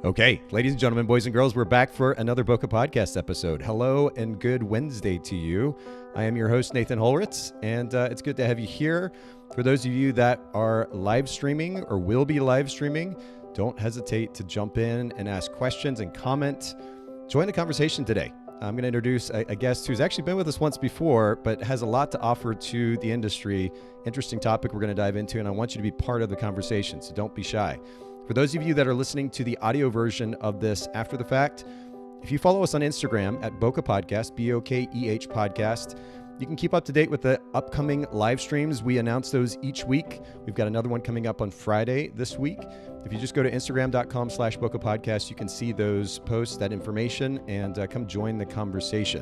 Okay, ladies and gentlemen, boys and girls, we're back for another Boca Podcast episode. Hello and good Wednesday to you. I am your host, Nathan Holritz, and it's good to have you here. For those of you that are live streaming or will be live streaming, don't hesitate to jump in and ask questions and comment. Join the conversation today. I'm going to introduce a guest who's actually been with us once before, but has a lot to offer to the industry. Interesting topic we're going to dive into, and I want you to be part of the conversation, so don't be shy. For those of you that are listening to the audio version of this after the fact, if you follow us on Instagram at Boca Podcast, B-O-K-E-H Podcast, you can keep up to date with the upcoming live streams. We announce those each week. We've got another one coming up on Friday this week. If you just go to Instagram.com/Boca Podcast, you can see those posts, that information, and come join the conversation.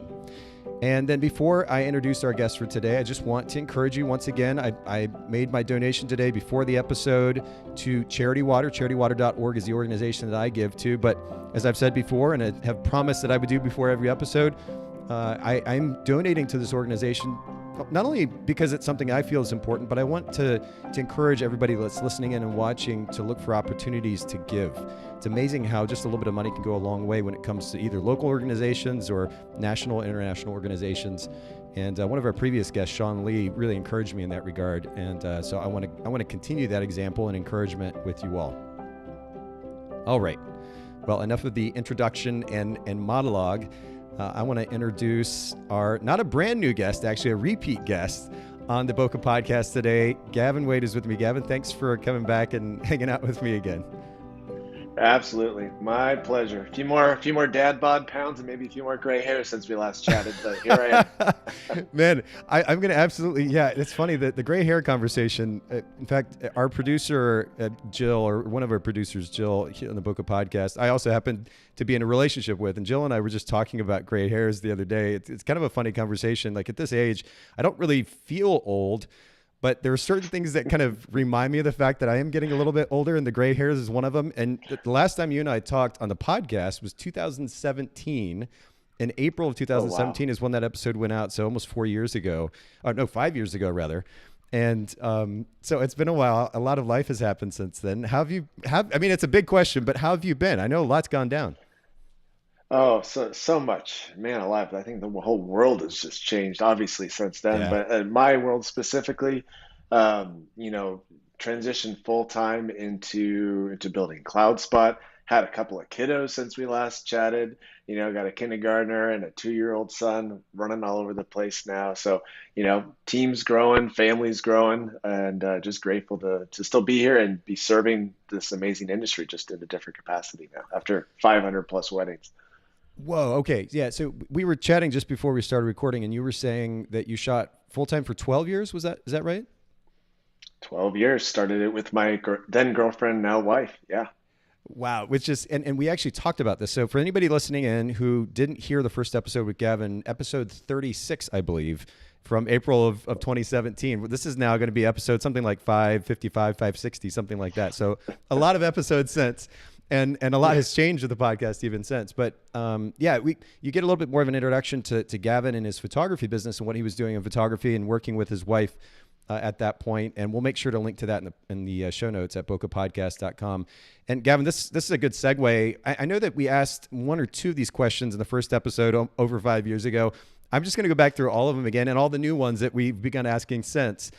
And then before I introduce our guest for today, I just want to encourage you once again. I made my donation today before the episode to Charity Water. CharityWater.org is the organization that I give to. But as I've said before, and I have promised that I would do before every episode, I'm donating to this organization not only because it's something I feel is important, but I want to encourage everybody that's listening in and watching to look for opportunities to give. It's amazing how just a little bit of money can go a long way when it comes to either local organizations or national, international organizations. And one of our previous guests, Sean Lee, really encouraged me in that regard. And so I want to continue that example and encouragement with you all. All right. Well, enough of the introduction and monologue. I want to introduce our, not a brand new guest, actually a repeat guest on the Boca Podcast today. Gavin Wade is with me. Gavin, thanks for coming back and hanging out with me again. Absolutely. My pleasure. A few more dad bod pounds and maybe a few more gray hairs since we last chatted, but here I am. Man, I'm going to absolutely, yeah, it's funny that the gray hair conversation, in fact, our producer, Jill, or one of our producers, Jill, on the Boca Podcast, I also happen to be in a relationship with, and Jill and I were just talking about gray hairs the other day. It's kind of a funny conversation. Like at this age, I don't really feel old, but there are certain things that kind of remind me of the fact that I am getting a little bit older, and the gray hairs is one of them. And the last time you and I talked on the podcast was 2017. In April of 2017 is when that episode went out, so almost 4 years ago. Or no, 5 years ago, rather. And so it's been a while. A lot of life has happened since then. I mean, it's a big question, but how have you been? I know a lot's gone down. Oh, so much, man alive. I think the whole world has just changed, obviously, since then. Yeah. But in my world specifically, transitioned full time into building CloudSpot. Had a couple of kiddos since we last chatted. Got a kindergartner and a 2-year-old son running all over the place now. So, team's growing, family's growing, and just grateful to still be here and be serving this amazing industry just in a different capacity now after 500 plus weddings. Whoa. Okay. Yeah. So we were chatting just before we started recording, and you were saying that you shot full time for 12 years. Is that right? 12 years. Started it with my then girlfriend, now wife. Yeah. Wow. Which is, and we actually talked about this. So for anybody listening in who didn't hear the first episode with Gavin, episode 36, I believe, from April of 2017, this is now going to be episode something like 555, 560, something like that. So a lot of episodes since. And a lot has changed with the podcast even since. But you get a little bit more of an introduction to Gavin and his photography business and what he was doing in photography and working with his wife at that point. And we'll make sure to link to that in the show notes at bocapodcast.com. And Gavin, this is a good segue. I know that we asked one or two of these questions in the first episode over 5 years ago. I'm just going to go back through all of them again and all the new ones that we've begun asking since.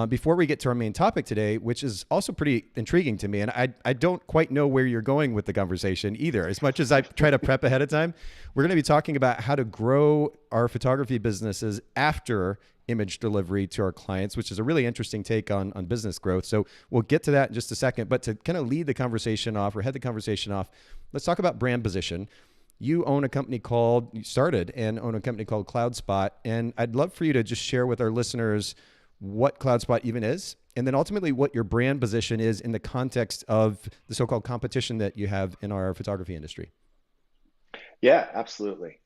Before we get to our main topic today, which is also pretty intriguing to me, and I don't quite know where you're going with the conversation either. As much as I try to prep ahead of time, we're going to be talking about how to grow our photography businesses after image delivery to our clients, which is a really interesting take on business growth. So we'll get to that in just a second. But to kind of lead the conversation off or head the conversation off, let's talk about brand position. You started and own a company called CloudSpot, and I'd love for you to just share with our listeners what CloudSpot even is, and then ultimately what your brand position is in the context of the so-called competition that you have in our photography industry. Yeah, absolutely.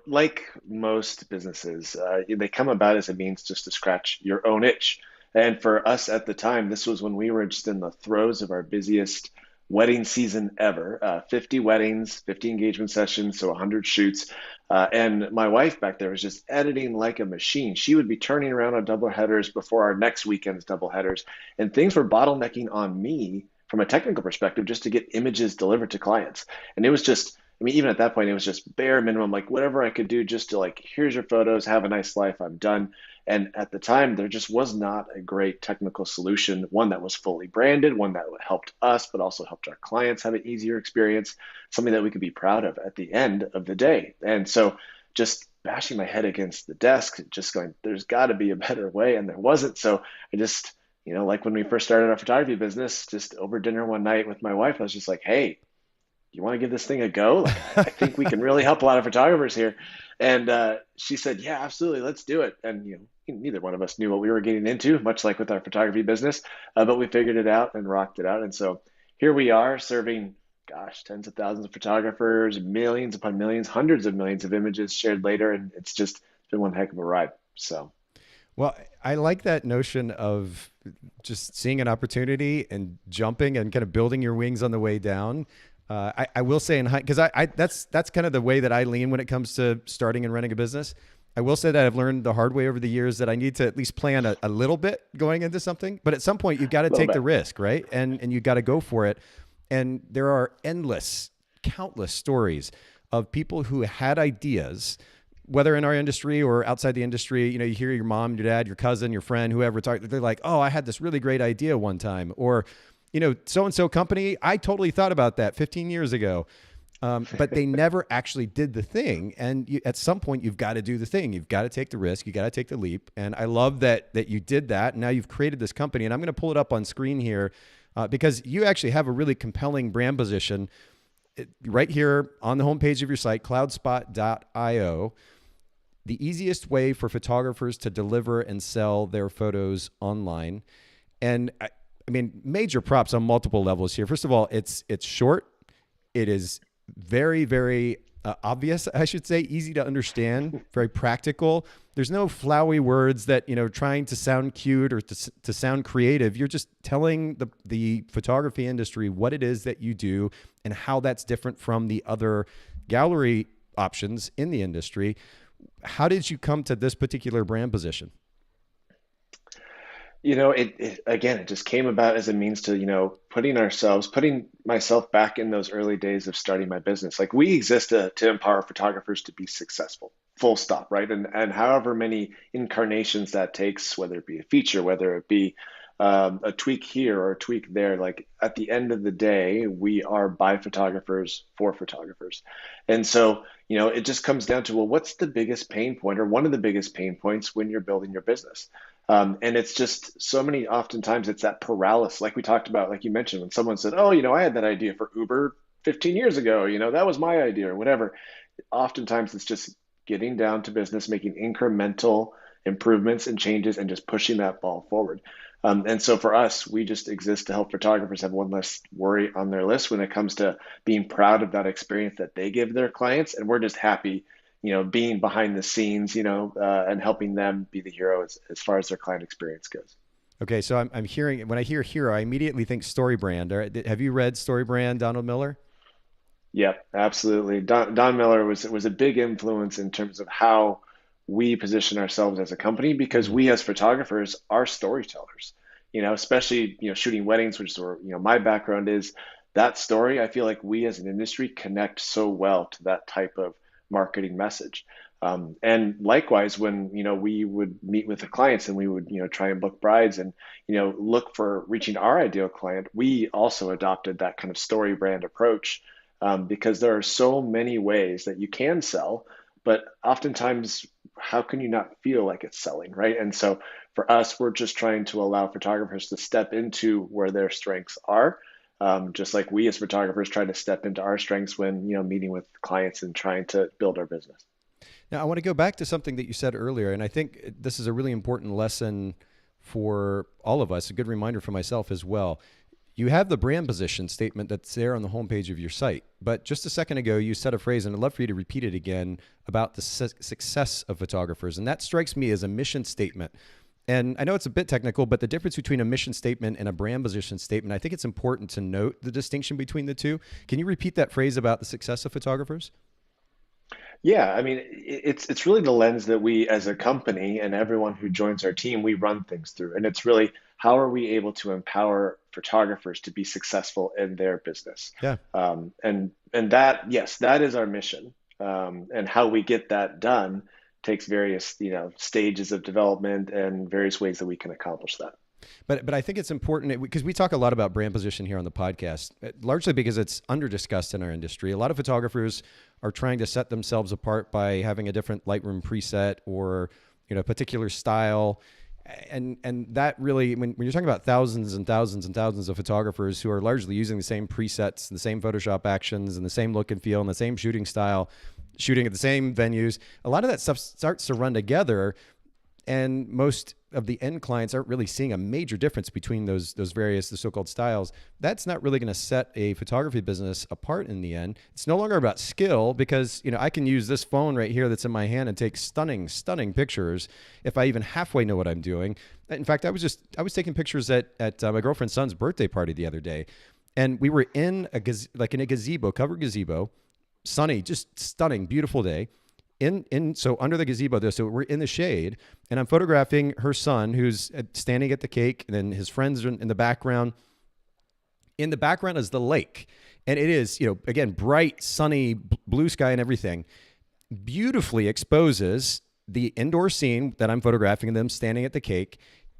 Like most businesses, they come about as a means just to scratch your own itch. And for us at the time, this was when we were just in the throes of our busiest wedding season ever. 50 weddings, 50 engagement sessions, so 100 shoots. And my wife back there was just editing like a machine. She would be turning around on double headers before our next weekend's double headers. And things were bottlenecking on me from a technical perspective just to get images delivered to clients. And it was just, I mean, even at that point, it was just bare minimum, like whatever I could do just to like, here's your photos, have a nice life, I'm done. And at the time, there just was not a great technical solution, one that was fully branded, one that helped us, but also helped our clients have an easier experience, something that we could be proud of at the end of the day. And so just bashing my head against the desk, just going, there's got to be a better way. And there wasn't. So I just, like when we first started our photography business, just over dinner one night with my wife, I was just like, hey, you want to give this thing a go? Like, I think we can really help a lot of photographers here. And she said, yeah, absolutely, let's do it. And neither one of us knew what we were getting into, much like with our photography business, but we figured it out and rocked it out. And so here we are serving, gosh, tens of thousands of photographers, millions upon millions, hundreds of millions of images shared later. And it's been one heck of a ride. So. Well, I like that notion of just seeing an opportunity and jumping and kind of building your wings on the way down. I will say because that's kind of the way that I lean when it comes to starting and running a business. I will say that I've learned the hard way over the years that I need to at least plan a little bit going into something. But at some point, you've got to take the risk, right? And you've got to go for it. And there are countless stories of people who had ideas, whether in our industry or outside the industry. You hear your mom, your dad, your cousin, your friend, whoever talk. They're like, "Oh, I had this really great idea one time," or so-and-so company, I totally thought about that 15 years ago. But they never actually did the thing. And at some point, you've got to do the thing. You've got to take the risk. You got to take the leap. And I love that you did that. And now you've created this company. And I'm going to pull it up on screen here because you actually have a really compelling brand position right here on the homepage of your site, cloudspot.io. The easiest way for photographers to deliver and sell their photos online. And I mean, major props on multiple levels here. First of all, it's short. It is very, very obvious, I should say, easy to understand, very practical. There's no flowery words that, trying to sound cute or to sound creative. You're just telling the photography industry what it is that you do and how that's different from the other gallery options in the industry. How did you come to this particular brand position? It just came about as a means to, putting myself back in those early days of starting my business. Like we exist to empower photographers to be successful, full stop, right? And however many incarnations that takes, whether it be a feature, whether it be a tweak here or a tweak there, like at the end of the day, we are by photographers for photographers. And so, it just comes down to, well, what's the biggest pain point or one of the biggest pain points when you're building your business? And it's just so many, oftentimes it's that paralysis, like we talked about, like you mentioned, when someone said, oh, I had that idea for Uber 15 years ago, that was my idea or whatever. Oftentimes it's just getting down to business, making incremental improvements and changes and just pushing that ball forward. And so for us, we just exist to help photographers have one less worry on their list when it comes to being proud of that experience that they give their clients. And we're just happy being behind the scenes, and helping them be the hero as far as their client experience goes. Okay, so I'm hearing, when I hear hero, I immediately think story brand. Have you read Story Brand, Donald Miller? Yep, absolutely. Don Miller was a big influence in terms of how we position ourselves as a company, because we as photographers are storytellers. Especially shooting weddings, which is where my background is. That story, I feel like we as an industry connect so well to that type of marketing message. And likewise, when we would meet with the clients and we would try and book brides and look for reaching our ideal client, we also adopted that kind of story brand approach, because there are so many ways that you can sell, but oftentimes, how can you not feel like it's selling, right? And so for us, we're just trying to allow photographers to step into where their strengths are. Just like we as photographers try to step into our strengths when meeting with clients and trying to build our business. Now, I want to go back to something that you said earlier, and I think this is a really important lesson for all of us, a good reminder for myself as well. You have the brand position statement that's there on the homepage of your site, but just a second ago, you said a phrase, and I'd love for you to repeat it again, about the success of photographers, and that strikes me as a mission statement. And I know it's a bit technical, but the difference between a mission statement and a brand position statement, I think it's important to note the distinction between the two. Can you repeat that phrase about the success of photographers? Yeah, I mean, it's really the lens that we as a company and everyone who joins our team, we run things through. And it's really, how are we able to empower photographers to be successful in their business. Yeah. And that, yes, that is our mission. And how we get that done takes various, stages of development and various ways that we can accomplish that. But I think it's important because we talk a lot about brand position here on the podcast, largely because it's under discussed in our industry. A lot of photographers are trying to set themselves apart by having a different Lightroom preset or particular style. And that really, when you're talking about thousands and thousands and thousands of photographers who are largely using the same presets, the same Photoshop actions, and the same look and feel, and the same shooting style, shooting at the same venues, a lot of that stuff starts to run together. And most of the end clients aren't really seeing a major difference between the so-called styles. That's not really going to set a photography business apart in the end. It's no longer about skill because, I can use this phone right here that's in my hand and take stunning, stunning pictures if I even halfway know what I'm doing. In fact, I was taking pictures at my girlfriend's son's birthday party the other day, and we were in a gazebo, covered gazebo, sunny, just stunning, beautiful day. So under the gazebo there, so we're in the shade, and I'm photographing her son who's standing at the cake, and then his friends are in the background. In the background is the lake, and it is, again, bright, sunny, blue sky and everything. Beautifully exposes the indoor scene that I'm photographing of them standing at the cake,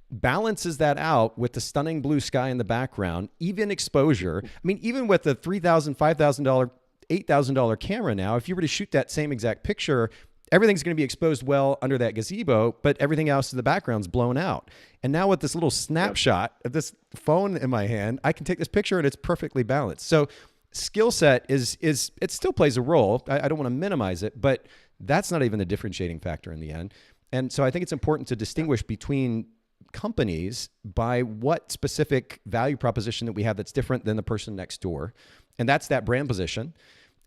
balances that out with the stunning blue sky in the background, even exposure. I mean, even with the $3,000, $5,000, $8,000 camera now, if you were to shoot that same exact picture, everything's going to be exposed well under that gazebo, but everything else in the background's blown out. And now with this little snapshot of this phone in my hand, I can take this picture and it's perfectly balanced. So skill set is it still plays a role. I don't want to minimize it, but that's not even the differentiating factor in the end. And so I think it's important to distinguish between companies by what specific value proposition that we have that's different than the person next door. And that's that brand position.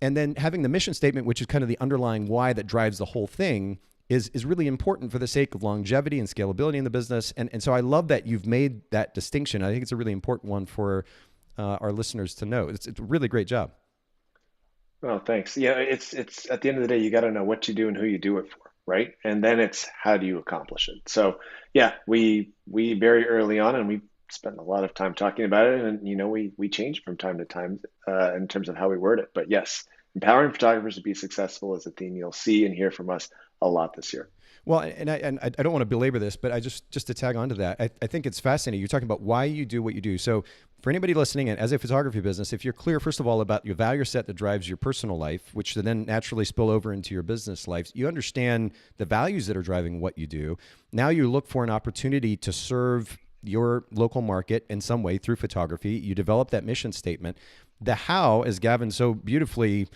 And then having the mission statement, which is kind of the underlying why that drives the whole thing, is really important for the sake of longevity and scalability in the business. And so I love that you've made that distinction. I think it's a really important one for our listeners to know. It's a really great job. Oh, thanks. Yeah, it's at the end of the day, you got to know what you do and who you do it for, right? And then it's how do you accomplish it. So yeah, we very early on, and we spent a lot of time talking about it, and we change from time to time in terms of how we word it. But yes, empowering photographers to be successful is a theme you'll see and hear from us a lot this year. Well, and I don't want to belabor this, but I just to tag onto that, I think it's fascinating. You're talking about why you do what you do. So for anybody listening, and as a photography business, if you're clear, first of all, about your value set that drives your personal life, which then naturally spill over into your business life, you understand the values that are driving what you do. Now you look for an opportunity to serve your local market in some way through photography. You develop that mission statement. The how, as Gavin so beautifully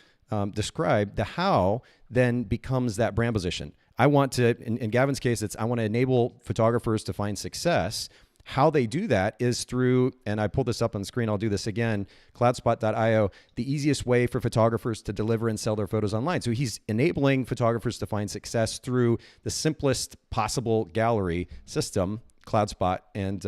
described, the how then becomes that brand position. I want to, in Gavin's case, I want to enable photographers to find success. How they do that is through, and I pulled this up on the screen, I'll do this again, cloudspot.io, the easiest way for photographers to deliver and sell their photos online. So he's enabling photographers to find success through the simplest possible gallery system, CloudSpot. And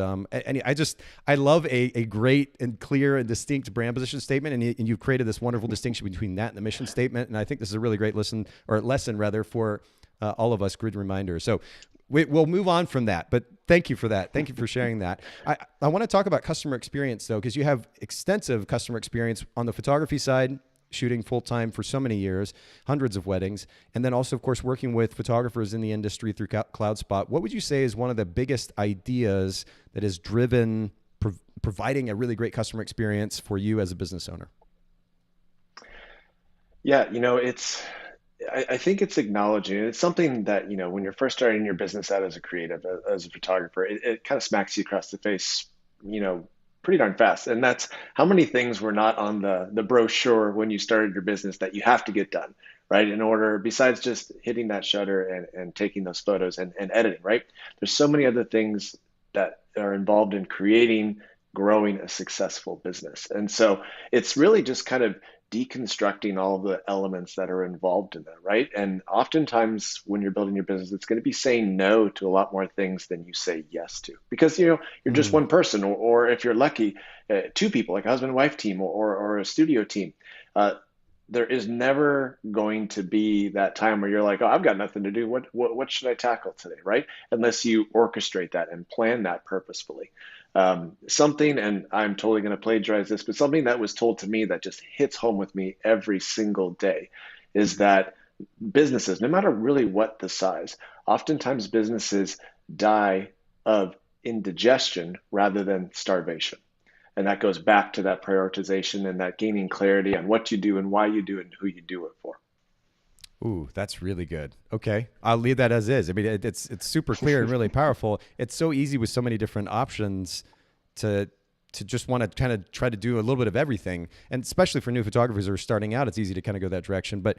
I love a great and clear and distinct brand position statement. And you've created this wonderful distinction between that and the mission statement. And I think this is a really great lesson for all of us, good reminder. So we'll move on from that, but thank you for that. Thank you for sharing that. I want to talk about customer experience though, because you have extensive customer experience on the photography side, shooting full-time for so many years, hundreds of weddings, and then also, of course, working with photographers in the industry through CloudSpot. What would you say is one of the biggest ideas that has driven providing a really great customer experience for you as a business owner? Yeah, I think it's acknowledging, and it's something that, when you're first starting your business out as a creative, as a photographer, it kind of smacks you across the face, pretty darn fast. And that's how many things were not on the brochure when you started your business that you have to get done, right? In order, besides just hitting that shutter and taking those photos and editing, right? There's so many other things that are involved in growing a successful business. And so it's really just kind of deconstructing all of the elements that are involved in that, right? And oftentimes when you're building your business, it's going to be saying no to a lot more things than you say yes to, because you're just one person, or if you're lucky, two people, like a husband and wife team, or a studio team. There is never going to be that time where you're like, oh, I've got nothing to do. What should I tackle today, right? Unless you orchestrate that and plan that purposefully. Something, and I'm totally going to plagiarize this, but something that was told to me that just hits home with me every single day is that businesses, no matter really what the size, oftentimes businesses die of indigestion rather than starvation. And that goes back to that prioritization and that gaining clarity on what you do and why you do it and who you do it for. Ooh, that's really good. Okay, I'll leave that as is. I mean, it's super clear and really powerful. It's so easy with so many different options to just want to kind of try to do a little bit of everything, and especially for new photographers who are starting out, it's easy to kind of go that direction. But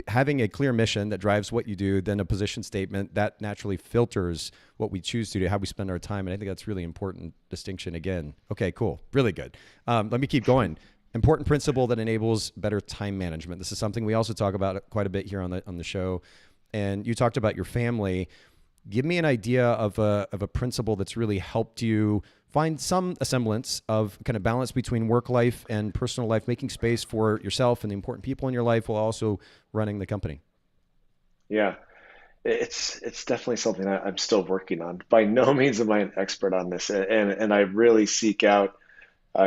having a clear mission that drives what you do, then a position statement that naturally filters what we choose to do, how we spend our time. And I think that's really important distinction again. Okay, cool. Really good. Let me keep going. Important principle that enables better time management. This is something we also talk about quite a bit here on the show. And you talked about your family. Give me an idea of a principle that's really helped you find some semblance of kind of balance between work life and personal life, making space for yourself and the important people in your life while also running the company. Yeah, it's definitely something I'm still working on. By no means am I an expert on this, and I really seek out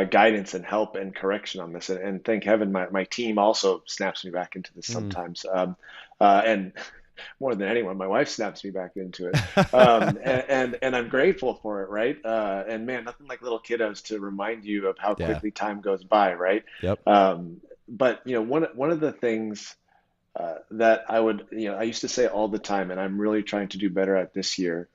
guidance and help and correction on this. And thank heaven, my team also snaps me back into this Mm. sometimes. And more than anyone, my wife snaps me back into it. And I'm grateful for it, right? And man, nothing like little kiddos to remind you of how Yeah. quickly time goes by, right? Yep. But one of the things that I used to say all the time, and I'm really trying to do better at this year,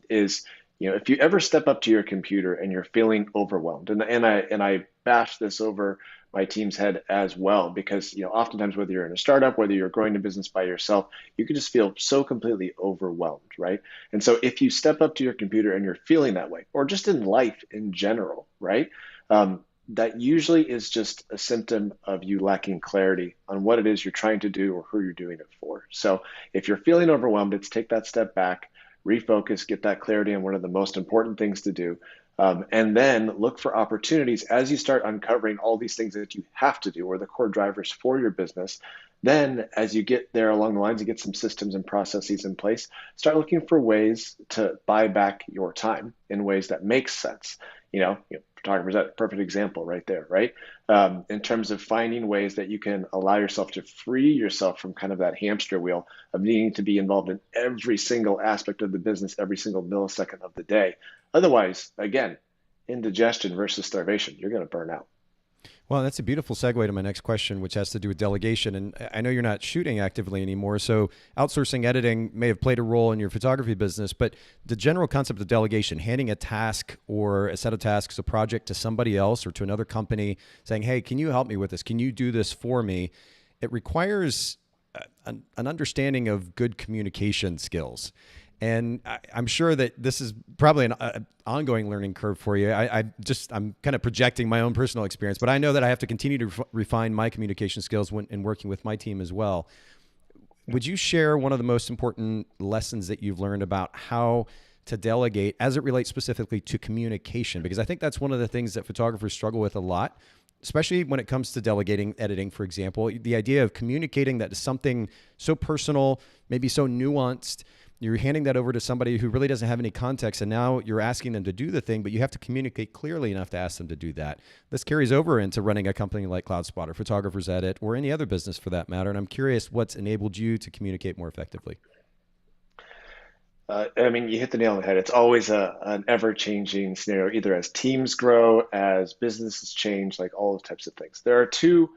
is, if you ever step up to your computer and you're feeling overwhelmed, and I bash this over my team's head as well, because oftentimes whether you're in a startup, whether you're growing a business by yourself, you can just feel so completely overwhelmed, right? And so if you step up to your computer and you're feeling that way, or just in life in general, right? That usually is just a symptom of you lacking clarity on what it is you're trying to do or who you're doing it for. So if you're feeling overwhelmed, it's take that step back, refocus, get that clarity on what are the most important things to do. And then look for opportunities as you start uncovering all these things that you have to do or the core drivers for your business. Then, as you get there along the lines, you get some systems and processes in place, start looking for ways to buy back your time in ways that make sense. Photographers, that perfect example right there, right? In terms of finding ways that you can allow yourself to free yourself from kind of that hamster wheel of needing to be involved in every single aspect of the business, every single millisecond of the day. Otherwise, again, indigestion versus starvation, you're going to burn out. Well, that's a beautiful segue to my next question, which has to do with delegation. And I know you're not shooting actively anymore, so outsourcing editing may have played a role in your photography business, but the general concept of delegation, handing a task or a set of tasks, a project to somebody else or to another company, saying, hey, can you help me with this? Can you do this for me? It requires an understanding of good communication skills. And I'm sure that this is probably an ongoing learning curve for you. I'm kind of projecting my own personal experience, but I know that I have to continue to refine my communication skills when in working with my team as well. Would you share one of the most important lessons that you've learned about how to delegate as it relates specifically to communication? Because I think that's one of the things that photographers struggle with a lot, especially when it comes to delegating editing, for example. The idea of communicating that is something so personal, maybe so nuanced. You're handing that over to somebody who really doesn't have any context, and now you're asking them to do the thing, but you have to communicate clearly enough to ask them to do that. This carries over into running a company like CloudSpotter, Photographers Edit, or any other business for that matter. And I'm curious what's enabled you to communicate more effectively. I mean, you hit the nail on the head. It's always an ever-changing scenario, either as teams grow, as businesses change, like all those types of things. There are two,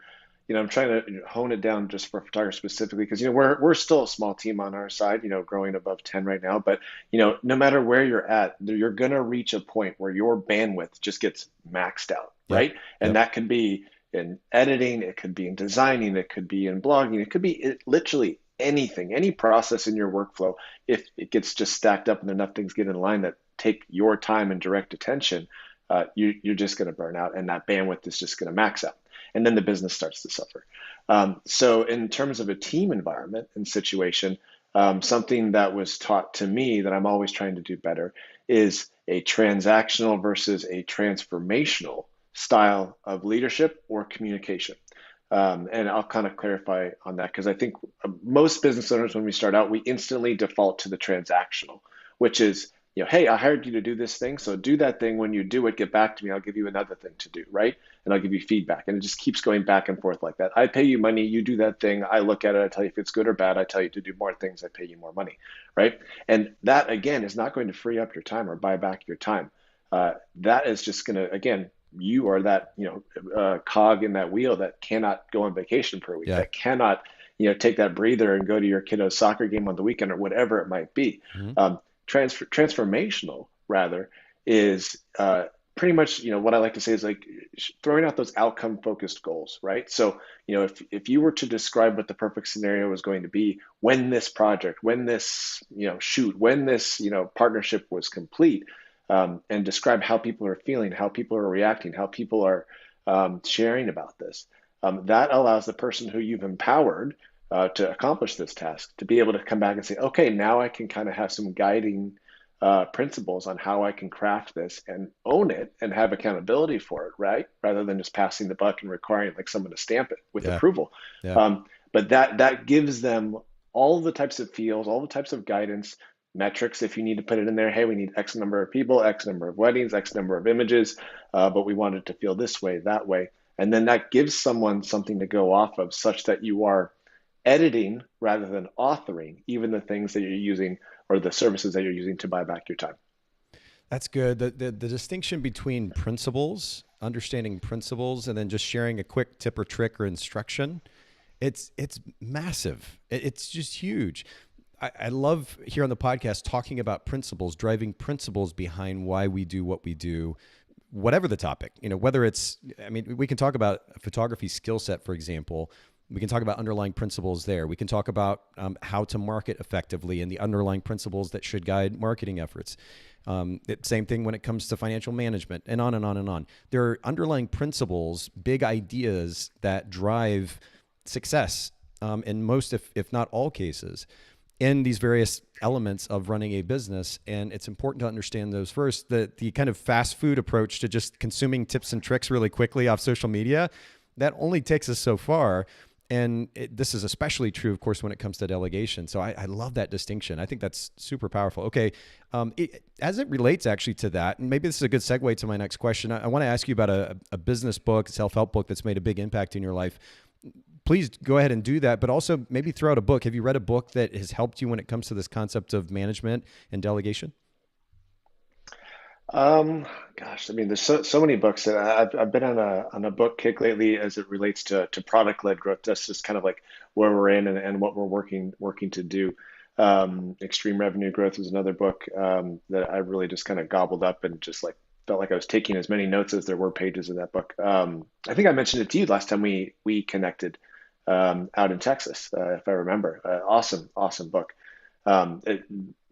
I'm trying to hone it down just for photographers specifically, because we're still a small team on our side, growing above 10 right now. But no matter where you're at, you're gonna reach a point where your bandwidth just gets maxed out, Yep. right? And Yep. that could be in editing, it could be in designing, it could be in blogging, it could be literally anything, any process in your workflow. If it gets just stacked up and enough things get in line that take your time and direct attention, you're just going to burn out, and that bandwidth is just going to max out, and then the business starts to suffer. So in terms of a team environment and situation, something that was taught to me that I'm always trying to do better is a transactional versus a transformational style of leadership or communication. And I'll kind of clarify on that, because I think most business owners, when we start out, we instantly default to the transactional, which is, hey, I hired you to do this thing, so do that thing. When you do it, get back to me. I'll give you another thing to do, right? And I'll give you feedback. And it just keeps going back and forth like that. I pay you money, you do that thing. I look at it, I tell you if it's good or bad. I tell you to do more things, I pay you more money, right? And that, again, is not going to free up your time or buy back your time. That is just going to, again, you are that, cog in that wheel that cannot go on vacation for a week, Yeah. that cannot, take that breather and go to your kiddo's soccer game on the weekend or whatever it might be. Transformational, rather, is pretty much, what I like to say is like throwing out those outcome focused goals, right? So, if you were to describe what the perfect scenario was going to be when this project, when this, shoot, when this, partnership was complete, and describe how people are feeling, how people are reacting, how people are sharing about this, that allows the person who you've empowered to accomplish this task to be able to come back and say, okay, now I can kind of have some guiding principles on how I can craft this and own it and have accountability for it, right? Rather than just passing the buck and requiring like someone to stamp it with approval. Yeah. But that gives them all the types of feels, all the types of guidance, metrics if you need to put it in there. Hey, we need X number of people, X number of weddings, X number of images, but we want it to feel this way, that way. And then that gives someone something to go off of such that you are editing rather than authoring even the things that you're using or the services that you're using to buy back your time. That's good. The distinction between principles, understanding principles, and then just sharing a quick tip or trick or instruction, it's massive. It's just huge. I love here on the podcast talking about principles, driving principles behind why we do what we do, whatever the topic, whether it's, we can talk about a photography skill set, for example. We can talk about underlying principles there. We can talk about how to market effectively and the underlying principles that should guide marketing efforts. Same thing when it comes to financial management, and on and on and on. There are underlying principles, big ideas that drive success in most, if not all cases, in these various elements of running a business. And it's important to understand those first. The kind of fast food approach to just consuming tips and tricks really quickly off social media, that only takes us so far. And this is especially true, of course, when it comes to delegation. So I love that distinction. I think that's super powerful. Okay. As it relates actually to that, and maybe this is a good segue to my next question. I want to ask you about a business book, a self-help book that's made a big impact in your life. Please go ahead and do that, but also maybe throw out a book. Have you read a book that has helped you when it comes to this concept of management and delegation? Gosh, there's so many books that I've been on a book kick lately as it relates to product-led growth. That's just kind of like where we're in and what we're working to do. Extreme Revenue Growth is another book that I really just kind of gobbled up and just like felt like I was taking as many notes as there were pages in that book. I think I mentioned it to you last time we connected out in Texas, if I remember. Awesome book.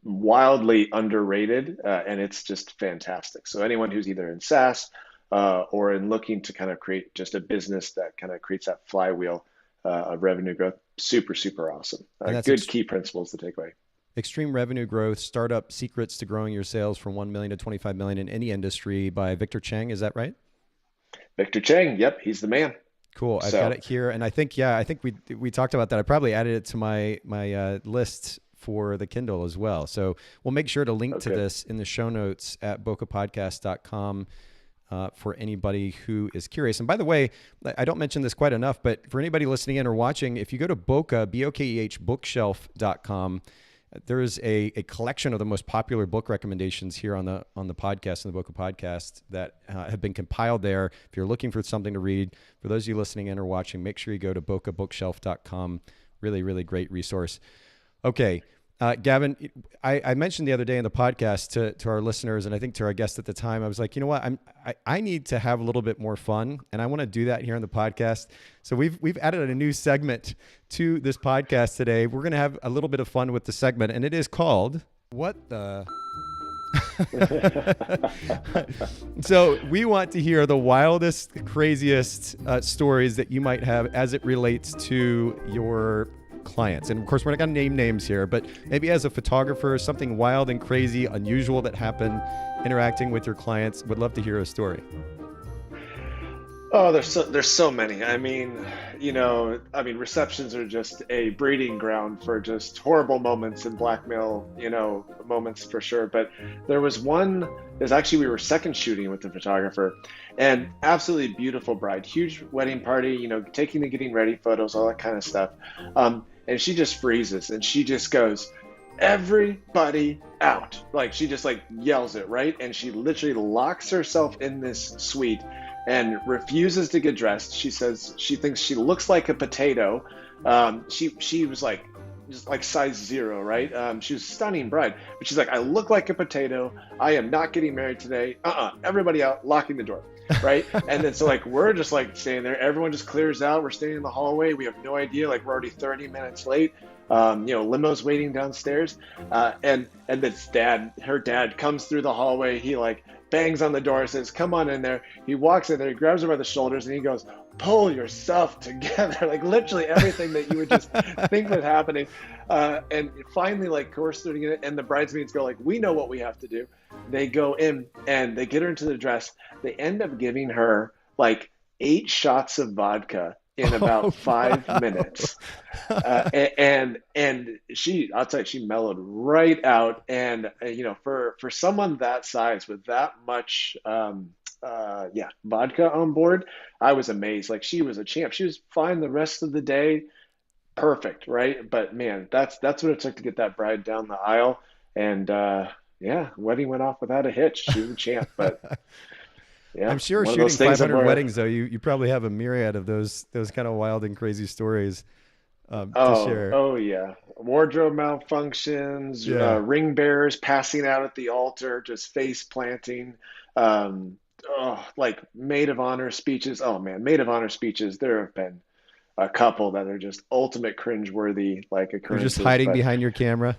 Wildly underrated, and it's just fantastic. So anyone who's either in SaaS or in looking to kind of create just a business that kind of creates that flywheel of revenue growth, super awesome. Good key principles to take away. Extreme Revenue Growth, Startup Secrets to Growing Your Sales from 1 million to 25 million in Any Industry by Victor Cheng. Is that right? Victor Cheng. Yep. He's the man. Cool. I've got it here. And I think we talked about that. I probably added it to my list for the Kindle as well. So we'll make sure to link to this in the show notes at bokehpodcast.com for anybody who is curious. And by the way, I don't mention this quite enough, but for anybody listening in or watching, if you go to Bokeh, B-O-K-E-H, bookshelf.com, there is a collection of the most popular book recommendations here on the podcast, on the Bokeh podcast, that have been compiled there. If you're looking for something to read, for those of you listening in or watching, make sure you go to bokehbookshelf.com. Really, really great resource. Okay. Gavin, I mentioned the other day in the podcast to our listeners, and I think to our guest at the time, I was like, you know what, I need to have a little bit more fun, and I want to do that here on the podcast. So we've added a new segment to this podcast today. We're going to have a little bit of fun with the segment, and it is called What the... So we want to hear the wildest, craziest stories that you might have as it relates to your clients. And of course, we're not going to name names here, but maybe as a photographer, something wild and crazy, unusual that happened interacting with your clients. Would love to hear a story. Oh, there's so many. I mean, receptions are just a breeding ground for just horrible moments and blackmail, moments for sure. But there was one, there's actually we were second shooting with the photographer and absolutely beautiful bride, huge wedding party, taking the getting ready photos, all that kind of stuff. And she just freezes and she just goes, everybody out. Like she just like yells it, right? And she literally locks herself in this suite and refuses to get dressed. She says she thinks she looks like a potato. She was like just like size zero, right? She was a stunning bride, but she's like, I look like a potato. I am not getting married today. Everybody out, locking the door, right? And then so like we're just like standing there. Everyone just clears out. We're standing in the hallway. We have no idea. Like we're already 30 minutes late. Limos waiting downstairs, and this her dad comes through the hallway. He like bangs on the door, says, "Come on in there." He walks in there, he grabs her by the shoulders, and he goes, "Pull yourself together!" Like literally everything that you would just think was happening. And finally, like coerced her to get it, and the bridesmaids go like, "We know what we have to do." They go in and they get her into the dress. They end up giving her like 8 shots of vodka in Oh, about five wow. minutes. And I'll tell you, she mellowed right out. And for someone that size with that much, yeah, vodka on board, I was amazed. Like she was a champ. She was fine the rest of the day, perfect, right? But man, that's what it took to get that bride down the aisle. And yeah, wedding went off without a hitch. She was a champ. But yeah, I'm sure one of those shooting things that 500 were. weddings though, you probably have a myriad of those kind of wild and crazy stories to Oh, share. oh yeah. Wardrobe malfunctions, Yeah. ring bearers passing out at the altar, just face planting. Like maid of honor speeches. Oh man, maid of honor speeches. There have been a couple that are just ultimate cringeworthy like They're just occurrences. hiding But behind your camera.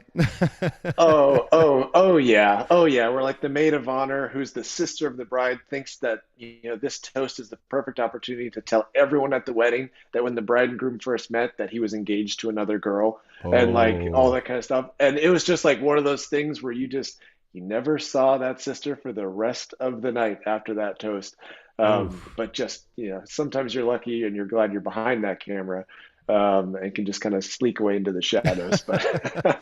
oh yeah, oh yeah. We're like the maid of honor, who's the sister of the bride, thinks that this toast is the perfect opportunity to tell everyone at the wedding that when the bride and groom first met, that he was engaged to another girl, and like all Oh, that kind of stuff. And it was just like one of those things where you never saw that sister for the rest of the night after that toast. oof. But just sometimes you're lucky and you're glad you're behind that camera, and can just kind of sneak away into the shadows. But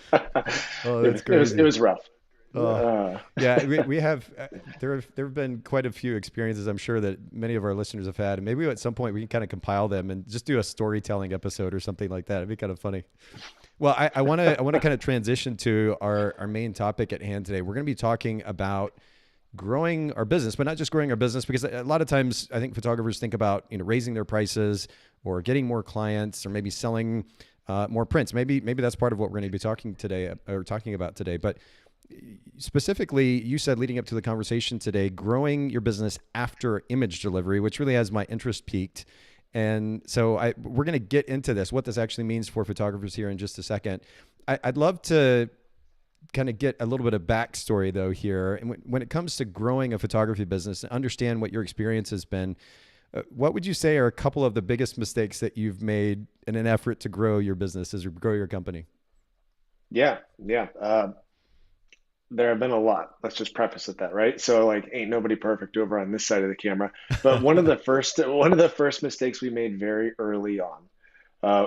Oh, it that's was it was it crazy. was rough. Oh, Uh, yeah. We have there have been quite a few experiences I'm sure that many of our listeners have had, and maybe at some point we can kind of compile them and just do a storytelling episode or something like that. It'd be kind of funny. Well, I want to kind of transition to our main topic at hand today. We're going to be talking about growing our business, but not just growing our business, because a lot of times I think photographers think about raising their prices or getting more clients or maybe selling more prints. Maybe that's part of what we're going to be talking today or talking about today. But specifically, you said leading up to the conversation today, growing your business after image delivery, which really has my interest peaked. And so we're going to get into this, what this actually means for photographers here in just a second. I'd love to kind of get a little bit of backstory though here. And when it comes to growing a photography business, understand what your experience has been. What would you say are a couple of the biggest mistakes that you've made in an effort to grow your businesses or grow your company? yeah, yeah. There have been a lot. Let's just preface it that, right? So like, ain't nobody perfect over on this side of the camera. But one of the first mistakes we made very early on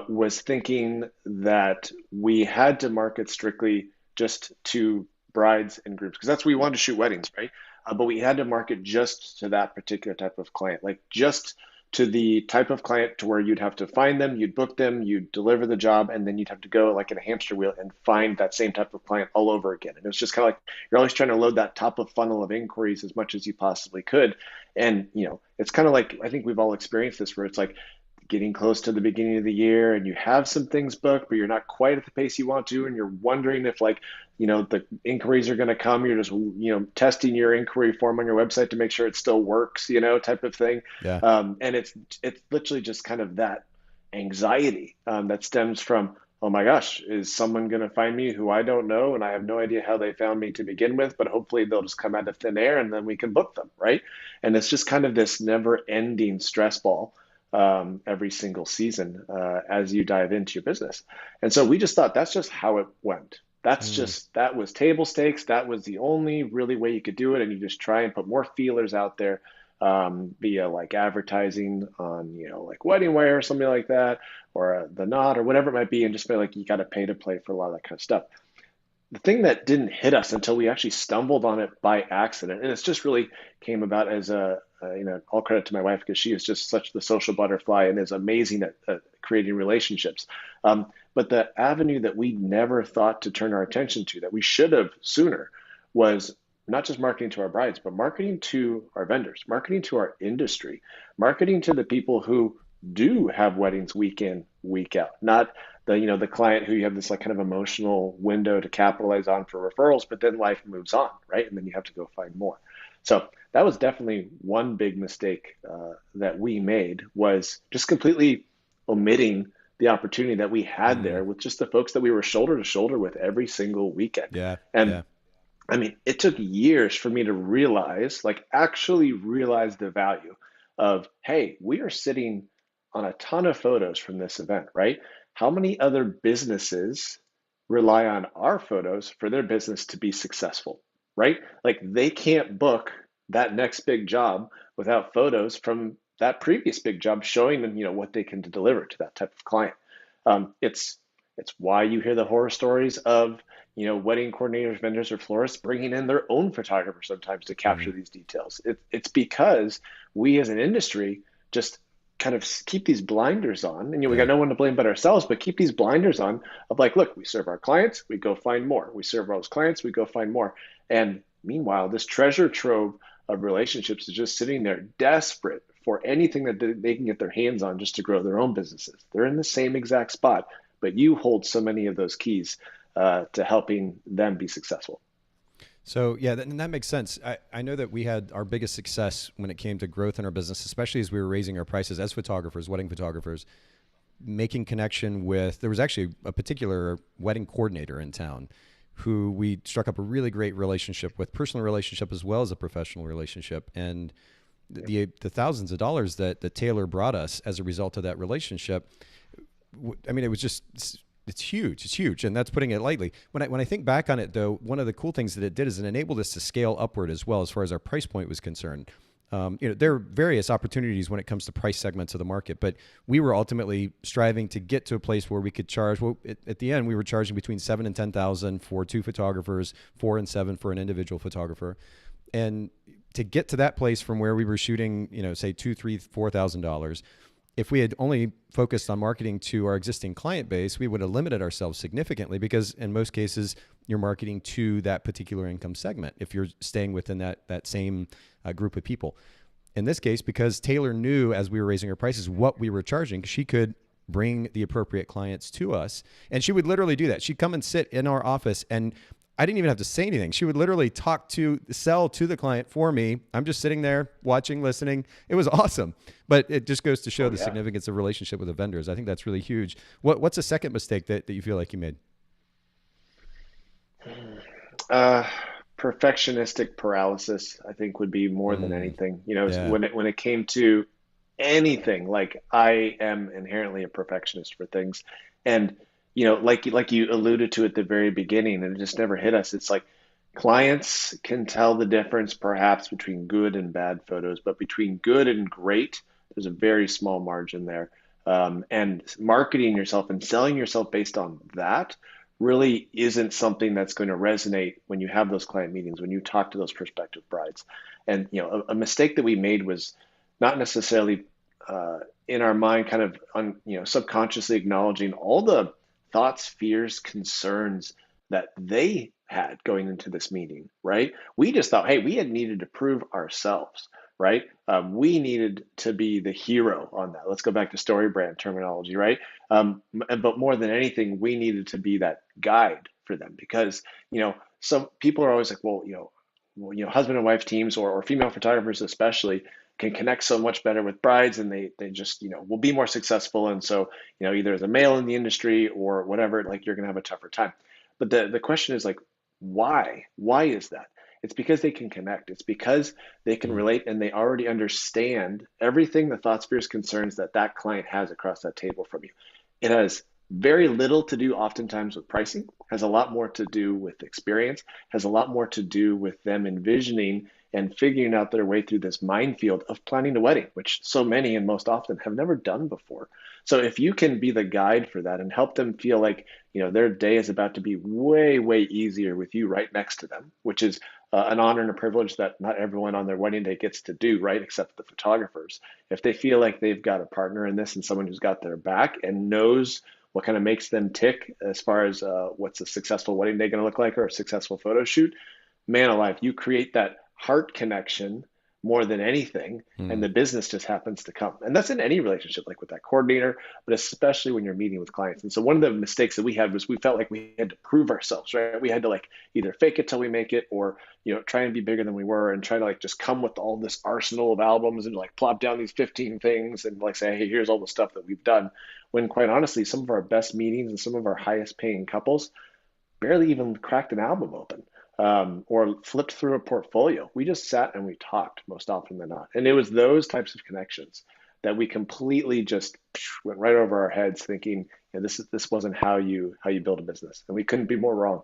was thinking that we had to market strictly just to brides and groups because that's what we wanted to shoot weddings, right? But we had to market just to that particular type of client, like just to the type of client to where you'd have to find them, you'd book them, you'd deliver the job, and then you'd have to go like in a hamster wheel and find that same type of client all over again. And it was just kind of like you're always trying to load that top of funnel of inquiries as much as you possibly could. And it's kind of like I think we've all experienced this where it's like getting close to the beginning of the year and you have some things booked, but you're not quite at the pace you want to, and you're wondering if like, the inquiries are going to come. You're just, testing your inquiry form on your website to make sure it still works, type of thing. Yeah. And it's literally just kind of that anxiety that stems from, oh my gosh, is someone going to find me who I don't know? And I have no idea how they found me to begin with, but hopefully they'll just come out of thin air and then we can book them, right? And it's just kind of this never ending stress ball every single season as you dive into your business. And so we just thought that's just how it went. Mm. That was table stakes. That was the only really way you could do it. And you just try and put more feelers out there. via like advertising on, like Wedding Wire or something like that, or The Knot or whatever it might be, and just feel like you got to pay to play for a lot of that kind of stuff. The thing that didn't hit us until we actually stumbled on it by accident, and it's just really came about as all credit to my wife because she is just such the social butterfly and is amazing at creating relationships. But the avenue that we never thought to turn our attention to, that we should have sooner, was not just marketing to our brides, but marketing to our vendors, marketing to our industry, marketing to the people who do have weddings week in, week out, not the client who you have this like kind of emotional window to capitalize on for referrals, but then life moves on, right? And then you have to go find more. So that was definitely one big mistake that we made, was just completely omitting the opportunity that we had Mm, there with just the folks that we were shoulder to shoulder with every single weekend. yeah. And Yeah. I mean, it took years for me to realize, like actually realize the value of, hey, we are sitting on a ton of photos from this event, right? How many other businesses rely on our photos for their business to be successful, right? Like they can't book that next big job without photos from that previous big job showing them, what they can deliver to that type of client. It's why you hear the horror stories of wedding coordinators, vendors, or florists bringing in their own photographer sometimes to capture Mm, these details. It's because we as an industry just kind of keep these blinders on, and we got yeah. no one to blame but ourselves, but keep these blinders on of like, look, we serve our clients, we go find more. We serve those clients, we go find more. And meanwhile, this treasure trove of relationships is just sitting there desperate for anything that they can get their hands on just to grow their own businesses. They're in the same exact spot, but you hold so many of those keys to helping them be successful. So yeah, and that makes sense. I know that we had our biggest success when it came to growth in our business, especially as we were raising our prices as photographers, wedding photographers, making connection with, there was actually a particular wedding coordinator in town who we struck up a really great relationship with, personal relationship as well as a professional relationship. And the thousands of dollars that Taylor brought us as a result of that relationship, I mean, it was just, it's huge. It's huge. And that's putting it lightly. When I think back on it, though, one of the cool things that it did is it enabled us to scale upward as well as far as our price point was concerned. There are various opportunities when it comes to price segments of the market, but we were ultimately striving to get to a place where we could charge. Well, at the end, we were charging between 7 and 10,000 for two photographers, 4 and 7 for an individual photographer, and to get to that place from where we were shooting, say $2, $3, $4,000. If we had only focused on marketing to our existing client base, we would have limited ourselves significantly because in most cases, you're marketing to that particular income segment if you're staying within that same group of people. In this case, because Taylor knew as we were raising our prices what we were charging, she could bring the appropriate clients to us. And she would literally do that. She'd come and sit in our office, and I didn't even have to say anything. She would literally sell to the client for me. I'm just sitting there watching, listening. It was awesome. But it just goes to show Oh the yeah. significance of relationship with the vendors. I think that's really huge. What's a second mistake that you feel like you made? Uh, Perfectionistic paralysis, I think, would be more than Mm, anything. yeah. When it came to anything, like I am inherently a perfectionist for things, and like you alluded to at the very beginning, and it just never hit us. It's like clients can tell the difference perhaps between good and bad photos, but between good and great, there's a very small margin there. And marketing yourself and selling yourself based on that really isn't something that's going to resonate when you have those client meetings, when you talk to those prospective brides. And a mistake that we made was not necessarily in our mind, kind of subconsciously acknowledging all the thoughts, fears, concerns that they had going into this meeting. Right? We just thought, hey, we had needed to prove ourselves. Right? We needed to be the hero on that. Let's go back to story brand terminology, right? But more than anything, we needed to be that guide for them because some people are always like, husband and wife teams or female photographers especially can connect so much better with brides, and they just will be more successful. And so either as a male in the industry or whatever, like you're gonna have a tougher time. But the question is like, why is that? It's because they can connect. It's because they can Mm, relate and they already understand everything, the thoughts, fears, concerns that client has across that table from you. It has very little to do oftentimes with pricing, has a lot more to do with experience, has a lot more to do with them envisioning and figuring out their way through this minefield of planning a wedding, which so many and most often have never done before. So if you can be the guide for that and help them feel like, their day is about to be way, way easier with you right next to them, which is an honor and a privilege that not everyone on their wedding day gets to do, right? Except the photographers. If they feel like they've got a partner in this and someone who's got their back and knows what kind of makes them tick as far as what's a successful wedding day going to look like or a successful photo shoot, man alive, you create that heart connection more than anything, and the business just happens to come. And that's in any relationship, like with that coordinator, but especially when you're meeting with clients. And so one of the mistakes that we had was we felt like we had to prove ourselves, right? We had to like either fake it till we make it, or try and be bigger than we were, and try to like just come with all this arsenal of albums and like plop down these 15 things and like say, hey, here's all the stuff that we've done. When quite honestly, some of our best meetings and some of our highest paying couples barely even cracked an album open, or flipped through a portfolio. We just sat and we talked most often than not. And it was those types of connections that we completely just went right over our heads, thinking, this wasn't how you build a business, and we couldn't be more wrong.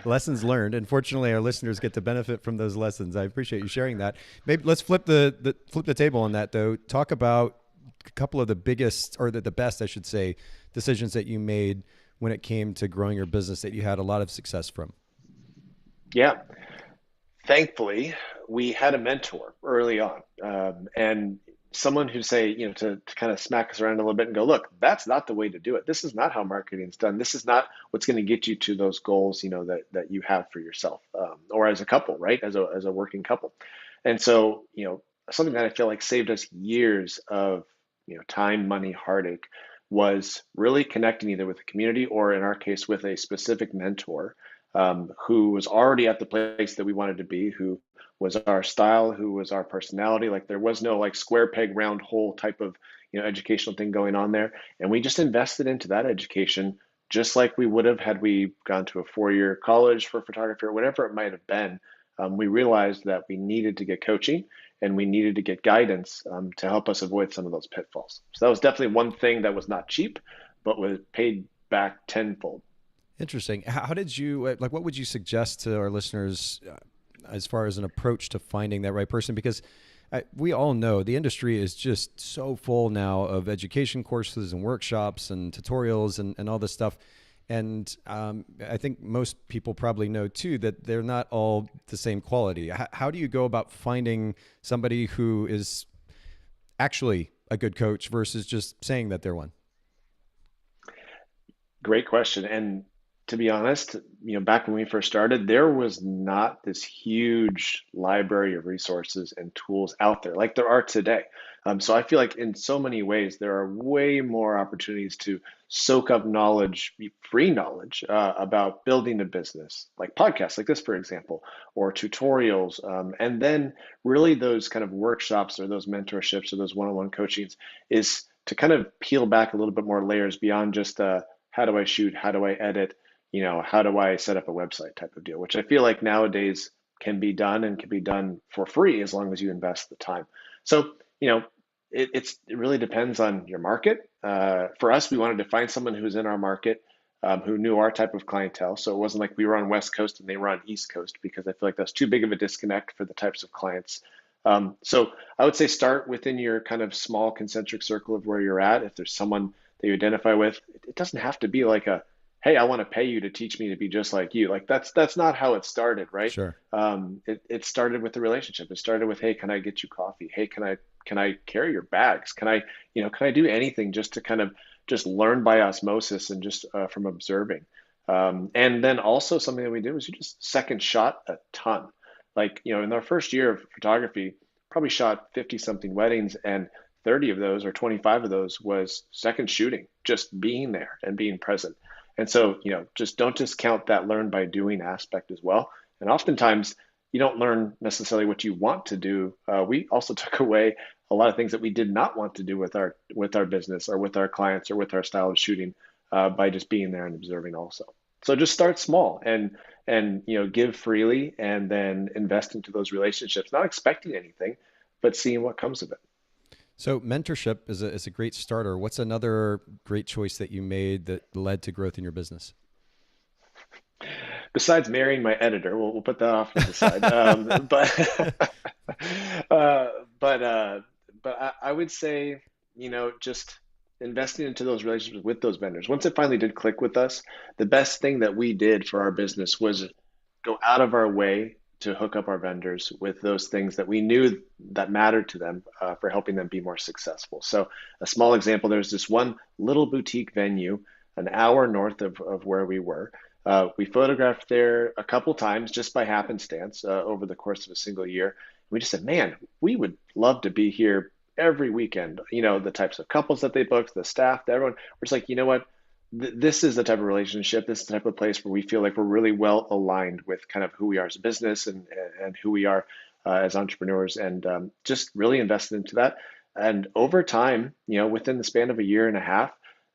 Lessons learned. And fortunately, our listeners get to benefit from those lessons. I appreciate you sharing that. Maybe let's flip the table on that, though. Talk about a couple of the biggest, or the best, I should say, decisions that you made when it came to growing your business that you had a lot of success from. Yeah. Thankfully, we had a mentor early on, and someone who say, to kind of smack us around a little bit and go, look, that's not the way to do it. This is not how marketing is done. This is not what's going to get you to those goals, that you have for yourself, or as a couple, right? As a working couple. And so, something that I feel like saved us years of, time, money, heartache, was really connecting either with a community or in our case with a specific mentor, who was already at the place that we wanted to be, who was our style, who was our personality. Like there was no like square peg round hole type of educational thing going on there, and we just invested into that education just like we would have had we gone to a 4-year college for photography or whatever it might have been. We realized that we needed to get coaching and we needed to get guidance, to help us avoid some of those pitfalls. So that was definitely one thing that was not cheap, but was paid back tenfold. Interesting. How did you, like, what would you suggest to our listeners as far as an approach to finding that right person? Because we all know the industry is just so full now of education courses and workshops and tutorials and all this stuff. And I think most people probably know too that they're not all the same quality. How do you go about finding somebody who is actually a good coach versus just saying that they're one? Great question. And to be honest, back when we first started, there was not this huge library of resources and tools out there like there are today. So I feel like in so many ways, there are way more opportunities to soak up knowledge, free knowledge, about building a business, like podcasts like this, for example, or tutorials. And then really those kind of workshops or those mentorships or those one-on-one coachings is to kind of peel back a little bit more layers beyond just how do I shoot, how do I edit, how do I set up a website type of deal, which I feel like nowadays can be done and can be done for free as long as you invest the time. So, it really depends on your market. For us, we wanted to find someone who's in our market, who knew our type of clientele. So it wasn't like we were on West Coast and they were on East Coast, because I feel like that's too big of a disconnect for the types of clients. So I would say start within your kind of small concentric circle of where you're at. If there's someone that you identify with, it doesn't have to be like hey, I want to pay you to teach me to be just like you. Like that's not how it started, right? Sure. It started with the relationship. It started with, hey, can I get you coffee? Hey, can I carry your bags? Can I do anything just to kind of just learn by osmosis and just from observing. And then also something that we did was you just second shot a ton. Like, in our first year of photography, probably shot 50 something weddings, and 30 of those or 25 of those was second shooting, just being there and being present. And so, just don't discount that learn by doing aspect as well. And oftentimes you don't learn necessarily what you want to do. We also took away a lot of things that we did not want to do with our business or with our clients or with our style of shooting, by just being there and observing also. So just start small and give freely, and then invest into those relationships, not expecting anything, but seeing what comes of it. So mentorship is a great starter. What's another great choice that you made that led to growth in your business? besides marrying my editor, we'll put that off to the side. Uh, but uh, but I would say, just investing into those relationships with those vendors. Once it finally did click with us, the best thing that we did for our business was go out of our way to hook up our vendors with those things that we knew that mattered to them for helping them be more successful. So, a small example, there's this one little boutique venue an hour north of where we were. We photographed there a couple times just by happenstance over the course of a single year. We just said, man, we would love to be here every weekend. The types of couples that they booked, the staff, everyone. We're just like, you know what? This is the type of relationship, this is the type of place where we feel like we're really well aligned with kind of who we are as a business and who we are as entrepreneurs, and just really invested into that. And over time, within the span of a year and a half,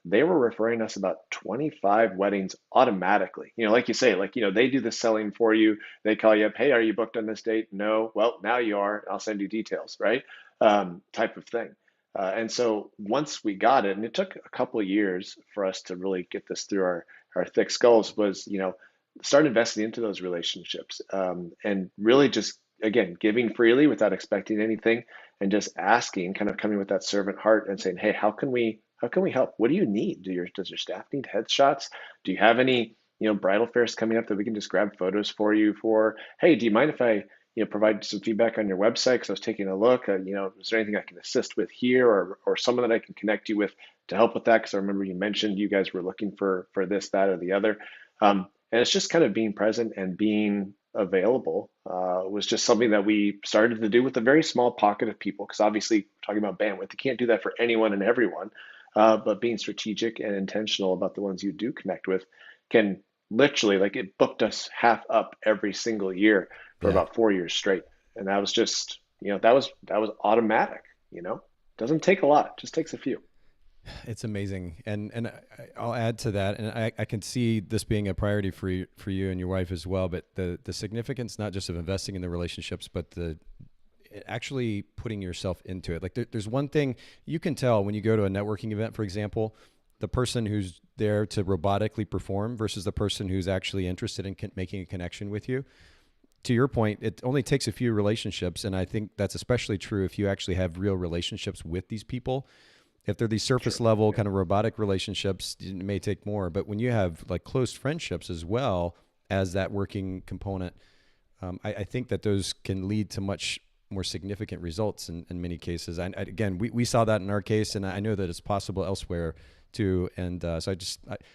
they were referring us about 25 weddings automatically. Like you say, like, they do the selling for you. They call you up, hey, are you booked on this date? No. Well, now you are. I'll send you details, right? Type of thing. And so once we got it, and it took a couple of years for us to really get this through our thick skulls, was, start investing into those relationships, and really just, again, giving freely without expecting anything, and just asking, kind of coming with that servant heart and saying, hey, how can we help? What do you need? Does your staff need headshots? Do you have any, bridal fairs coming up that we can just grab photos for you for? Hey, do you mind if I, provide some feedback on your website? Because I was taking a look. Is there anything I can assist with here, or someone that I can connect you with to help with that? Because I remember you mentioned you guys were looking for this, that, or the other. And it's just kind of being present and being available was just something that we started to do with a very small pocket of people. Because obviously, we're talking about bandwidth, you can't do that for anyone and everyone. But being strategic and intentional about the ones you do connect with can literally, like, it booked us half up every single year for Yeah. about 4 years straight. And that was just, that was automatic, doesn't take a lot, just takes a few. It's amazing, and I'll add to that, and I can see this being a priority for you and your wife as well. But the significance not just of investing in the relationships, but the actually putting yourself into it. Like there's one thing you can tell when you go to a networking event, for example, the person who's there to robotically perform versus the person who's actually interested in making a connection with you. To your point, it only takes a few relationships, and I think that's especially true if you actually have real relationships with these people. If they're these surface True. level Yeah. kind of robotic relationships, it may take more. But when you have like close friendships as well as that working component, I think that those can lead to much more significant results in many cases. Again, we saw that in our case, and I know that it's possible elsewhere too. And so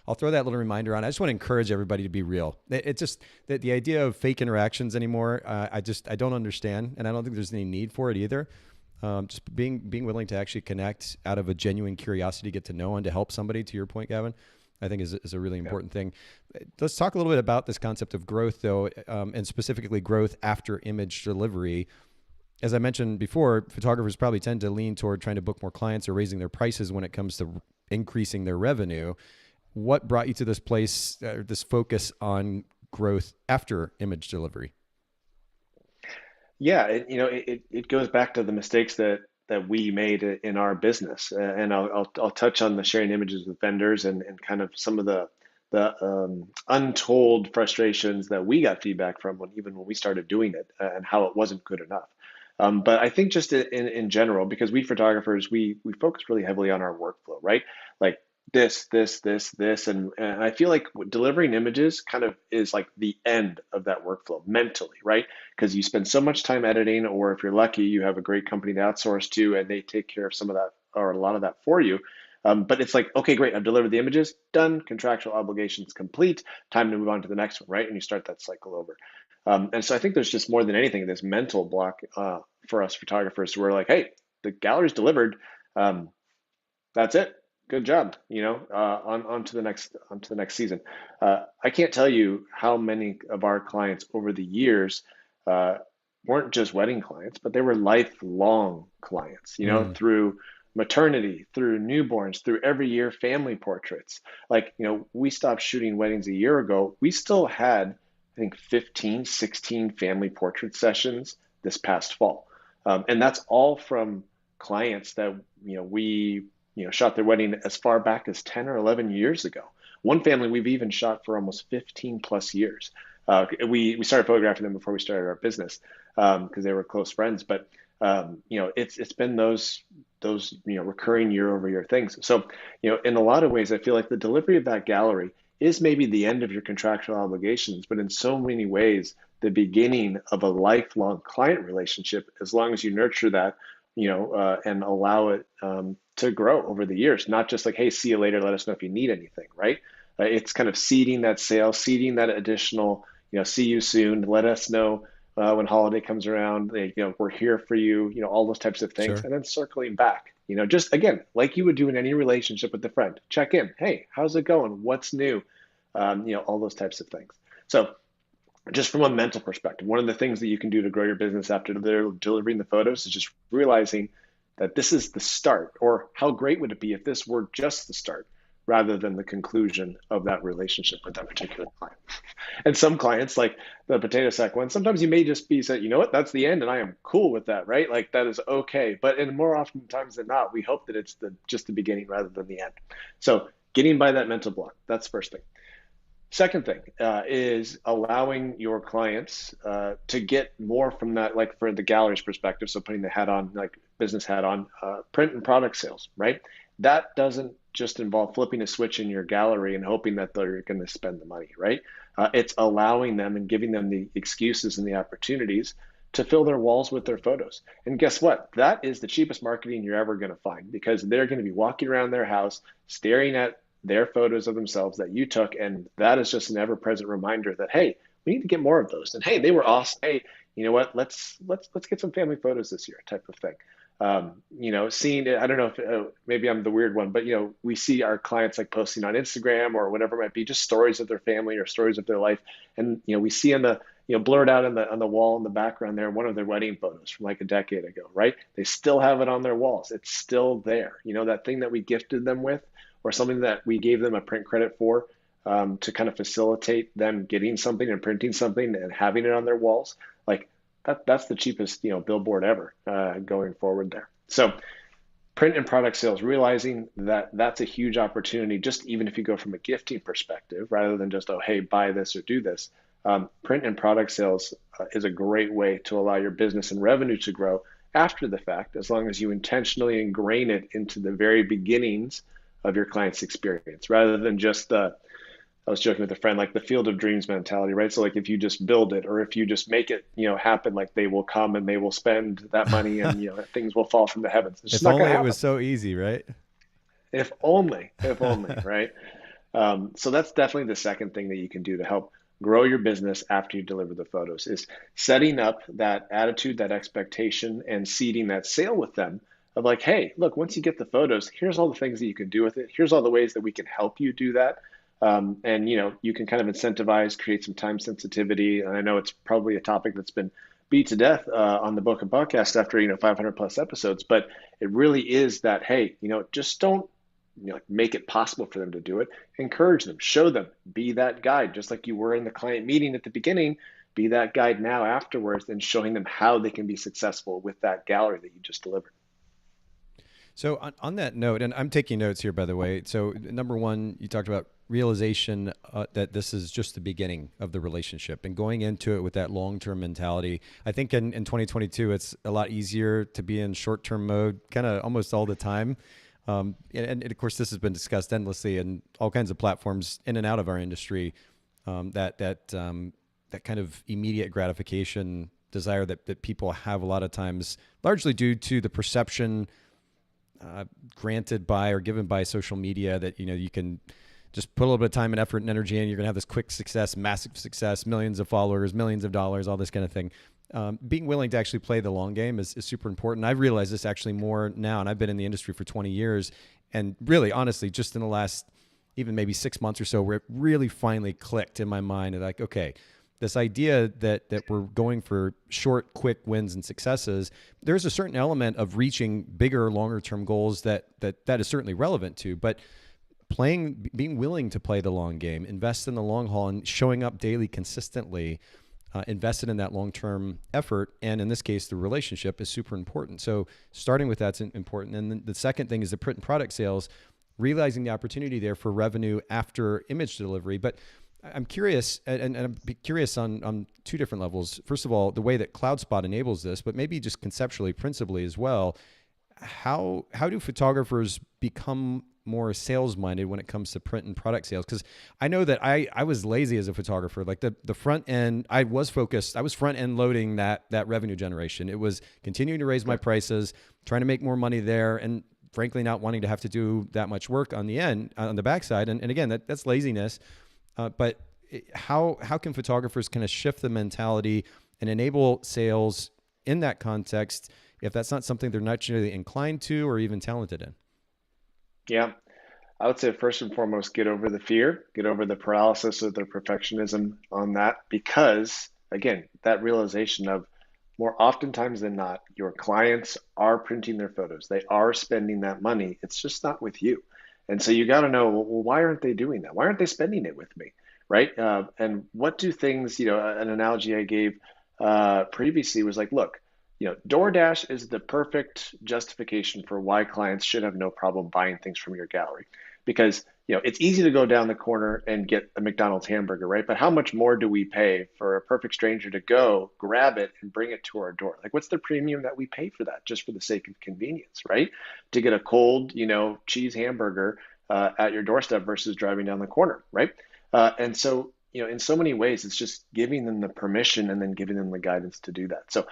I'll throw that little reminder on. I just want to encourage everybody to be real. It's just that the idea of fake interactions anymore, I don't understand, and I don't think there's any need for it either. Just being willing to actually connect out of a genuine curiosity, get to know and to help somebody, to your point, Gavin, I think is a really Yeah. important thing. Let's talk a little bit about this concept of growth, though, and specifically growth after image delivery. As I mentioned before, photographers probably tend to lean toward trying to book more clients or raising their prices when it comes to increasing their revenue. What brought you to this place, this focus on growth after image delivery? Yeah, it goes back to the mistakes that we made in our business, and I'll touch on the sharing images with vendors, and kind of some of the untold frustrations that we got feedback from even when we started doing it, and how it wasn't good enough. But I think just in general, because we photographers, we focus really heavily on our workflow, right? Like this, and I feel like delivering images kind of is like the end of that workflow mentally, right? Because you spend so much time editing, or if you're lucky, you have a great company to outsource to, and they take care of some of that or a lot of that for you. But it's like, okay, great, I've delivered the images, done, contractual obligations complete, time to move on to the next one, right? And you start that cycle over. And so I think there's just more than anything this mental block for us photographers. We're like, hey, the gallery's delivered. Um, that's it. Good job. On to the next season. I can't tell you how many of our clients over the years uh, weren't just wedding clients, but they were lifelong clients. Mm, Through maternity, through newborns, through every year family portraits. Like, we stopped shooting weddings a year ago. We still had, I think, 15, 16 family portrait sessions this past fall. And that's all from clients that, we shot their wedding as far back as 10 or 11 years ago. One family we've even shot for almost 15 plus years. We started photographing them before we started our business because they were close friends. But it's been those recurring year over year things. So in a lot of ways, I feel like the delivery of that gallery is maybe the end of your contractual obligations, but in so many ways, the beginning of a lifelong client relationship, as long as you nurture that, and allow it to grow over the years, not just like, hey, see you later, let us know if you need anything, right? It's kind of seeding that sale, seeding that additional, see you soon, let us know when holiday comes around, we're here for you, all those types of things, Sure. and then circling back, just again, like you would do in any relationship with a friend, check in, hey, how's it going? What's new? All those types of things. So just from a mental perspective, one of the things that you can do to grow your business after they're delivering the photos is just realizing that this is the start, or how great would it be if this were just the start rather than the conclusion of that relationship with that particular client. And some clients, like the potato sack one, sometimes you may just be said, you know what, that's the end, and I am cool with that, right? Like that is okay. But in more often times than not, we hope that it's just the beginning rather than the end. So getting by that mental block, that's the first thing. Second thing is allowing your clients to get more from that, like for the gallery's perspective. So putting the hat on, like business hat on, print and product sales, right? That doesn't just involve flipping a switch in your gallery and hoping that they're going to spend the money, right? It's allowing them and giving them the excuses and the opportunities to fill their walls with their photos. And guess what? That is the cheapest marketing you're ever going to find, because they're going to be walking around their house staring at their photos of themselves that you took, and that is just an ever-present reminder that, hey, we need to get more of those, and hey, they were awesome. Hey, you know what, let's get some family photos this year, type of thing. Seeing it, I don't know if maybe I'm the weird one, but we see our clients like posting on Instagram or whatever it might be, just stories of their family or stories of their life, and we see on the blurred out on the wall in the background there one of their wedding photos from like a decade ago, right? They still have it on their walls. It's still there. That thing that we gifted them with, or something that we gave them a print credit for, to kind of facilitate them getting something and printing something and having it on their walls. Like that's the cheapest billboard ever going forward there. So print and product sales, realizing that that's a huge opportunity, just even if you go from a gifting perspective rather than just, oh, hey, buy this or do this. Print and product sales is a great way to allow your business and revenue to grow after the fact, as long as you intentionally ingrain it into the very beginnings of your client's experience, rather than just I was joking with a friend, like the field of dreams mentality, right? So like if you just build it, or if you just make it, happen, like they will come and they will spend that money, and things will fall from the heavens. It's just If not going only to it happen. was so easy, right? If only, right? So that's definitely the second thing that you can do to help grow your business after you deliver the photos, is setting up that attitude, that expectation, and seeding that sale with them of like, hey, look, once you get the photos, here's all the things that you can do with it. Here's all the ways that we can help you do that. And you can kind of incentivize, create some time sensitivity. And I know it's probably a topic that's been beat to death on the Book and Podcast after 500 plus episodes, but it really is that, hey, just don't make it possible for them to do it. Encourage them, show them, be that guide, just like you were in the client meeting at the beginning. Be that guide now afterwards, and showing them how they can be successful with that gallery that you just delivered. So on that note, and I'm taking notes here, by the way. So number one, you talked about realization that this is just the beginning of the relationship, and going into it with that long-term mentality. I think in 2022, it's a lot easier to be in short-term mode kind of almost all the time. And of course, this has been discussed endlessly in all kinds of platforms in and out of our industry, that kind of immediate gratification desire that people have a lot of times, largely due to the perception granted by or given by social media that you can just put a little bit of time and effort and energy in, you're gonna have this quick success, massive success, millions of followers, millions of dollars, all this kind of thing. Being willing to actually play the long game is super important. I've realized this actually more now, and I've been in the industry for 20 years, and really, honestly, just in the last even maybe 6 months or so, where it really finally clicked in my mind, like, okay, this idea that we're going for short, quick wins and successes, there's a certain element of reaching bigger, longer term goals that is certainly relevant to, but being willing to play the long game, invest in the long haul, and showing up daily consistently, invested in that long-term effort, and in this case, the relationship, is super important. So starting with that's important. And then the second thing is the print and product sales, realizing the opportunity there for revenue after image delivery. But I'm curious, and I'm curious on two different levels. First of all, the way that CloudSpot enables this, but maybe just conceptually, principally as well. How do photographers become more sales minded when it comes to print and product sales? Because I know that I was lazy as a photographer. Like the front end, I was focused. I was front end loading that revenue generation. It was continuing to raise my prices, trying to make more money there, and frankly not wanting to have to do that much work on the end on the backside. And again, that's laziness. But how can photographers kind of shift the mentality and enable sales in that context if that's not something they're naturally inclined to or even talented in? Yeah. I would say first and foremost, get over the fear, get over the paralysis of the perfectionism on that, because again, that realization of more oftentimes than not, your clients are printing their photos. They are spending that money. It's just not with you. And so you got to know, well, why aren't they doing that? Why aren't they spending it with me? Right? And what do things, an analogy I gave previously was like, look, DoorDash is the perfect justification for why clients should have no problem buying things from your gallery. Because, it's easy to go down the corner and get a McDonald's hamburger, right? But how much more do we pay for a perfect stranger to go grab it and bring it to our door? Like, what's the premium that we pay for that just for the sake of convenience, right? To get a cold, cheese hamburger at your doorstep versus driving down the corner, right? And so, in so many ways, it's just giving them the permission and then giving them the guidance to do that. So,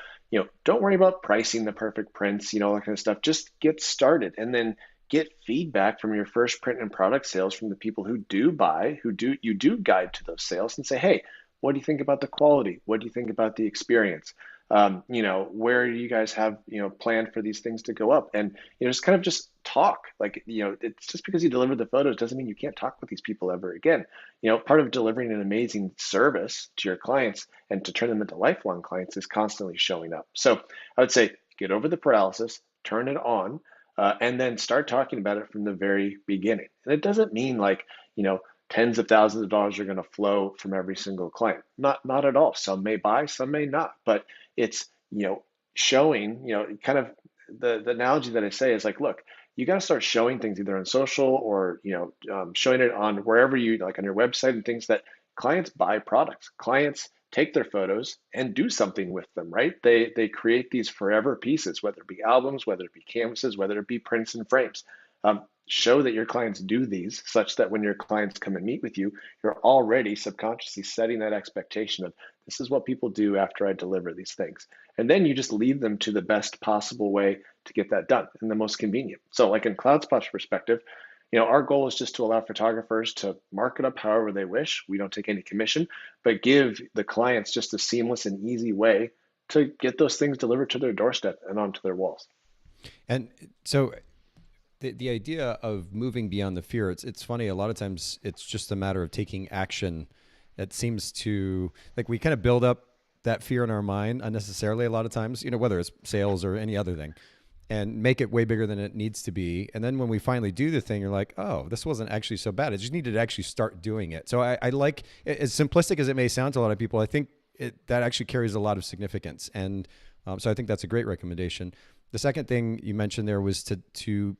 don't worry about pricing the perfect prints, all that kind of stuff. Just get started and then get feedback from your first print and product sales from the people who do buy, you do guide to those sales and say, hey, what do you think about the quality? What do you think about the experience? Where do you guys have, planned for these things to go up? And, just kind of just talk. Like, it's just because you deliver the photos doesn't mean you can't talk with these people ever again. Part of delivering an amazing service to your clients and to turn them into lifelong clients is constantly showing up. So I would say get over the paralysis, turn it on, and then start talking about it from the very beginning. And it doesn't mean like, tens of thousands of dollars are going to flow from every single client. Not at all. Some may buy, some may not. But it's, showing, kind of the analogy that I say is like, look, you got to start showing things either on social or, showing it on wherever you like on your website and things that clients buy products. Clients take their photos and do something with them, right? They create these forever pieces, whether it be albums, whether it be canvases, whether it be prints and frames. Show that your clients do these such that when your clients come and meet with you, you're already subconsciously setting that expectation of this is what people do after I deliver these things. And then you just lead them to the best possible way to get that done and the most convenient. So like in CloudSpot's perspective, our goal is just to allow photographers to mark it up however they wish. We don't take any commission, but give the clients just a seamless and easy way to get those things delivered to their doorstep and onto their walls. And so the idea of moving beyond the fear, it's funny. A lot of times it's just a matter of taking action. It seems to like we kind of build up that fear in our mind unnecessarily a lot of times, whether it's sales or any other thing, and make it way bigger than it needs to be. And then when we finally do the thing, you're like, oh, this wasn't actually so bad. I just needed to actually start doing it. So I like, as simplistic as it may sound to a lot of people, I think that actually carries a lot of significance. And so I think that's a great recommendation. The second thing you mentioned there was to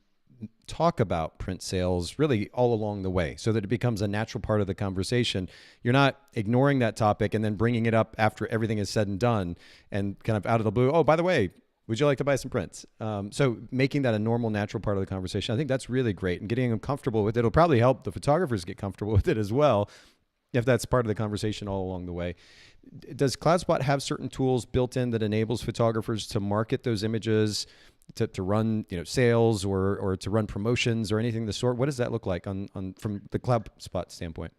talk about print sales really all along the way so that it becomes a natural part of the conversation. You're not ignoring that topic and then bringing it up after everything is said and done and kind of out of the blue. Oh, by the way, would you like to buy some prints? So making that a normal, natural part of the conversation, I think that's really great, and getting them comfortable with it. It'll probably help the photographers get comfortable with it as well, if that's part of the conversation all along the way. Does CloudSpot have certain tools built in that enables photographers to market those images, to run sales or to run promotions or anything of the sort? What does that look like on from the CloudSpot standpoint?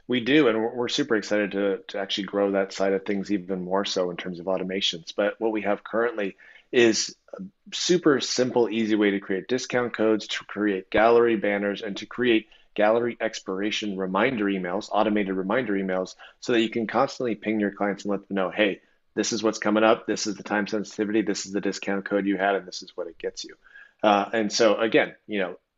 We do, and we're super excited to actually grow that side of things even more so in terms of automations. But what we have currently is a super simple, easy way to create discount codes, to create gallery banners, and to create gallery expiration reminder emails, automated reminder emails, so that you can constantly ping your clients and let them know, hey, this is what's coming up, this is the time sensitivity, this is the discount code you had, and this is what it gets you. And so again,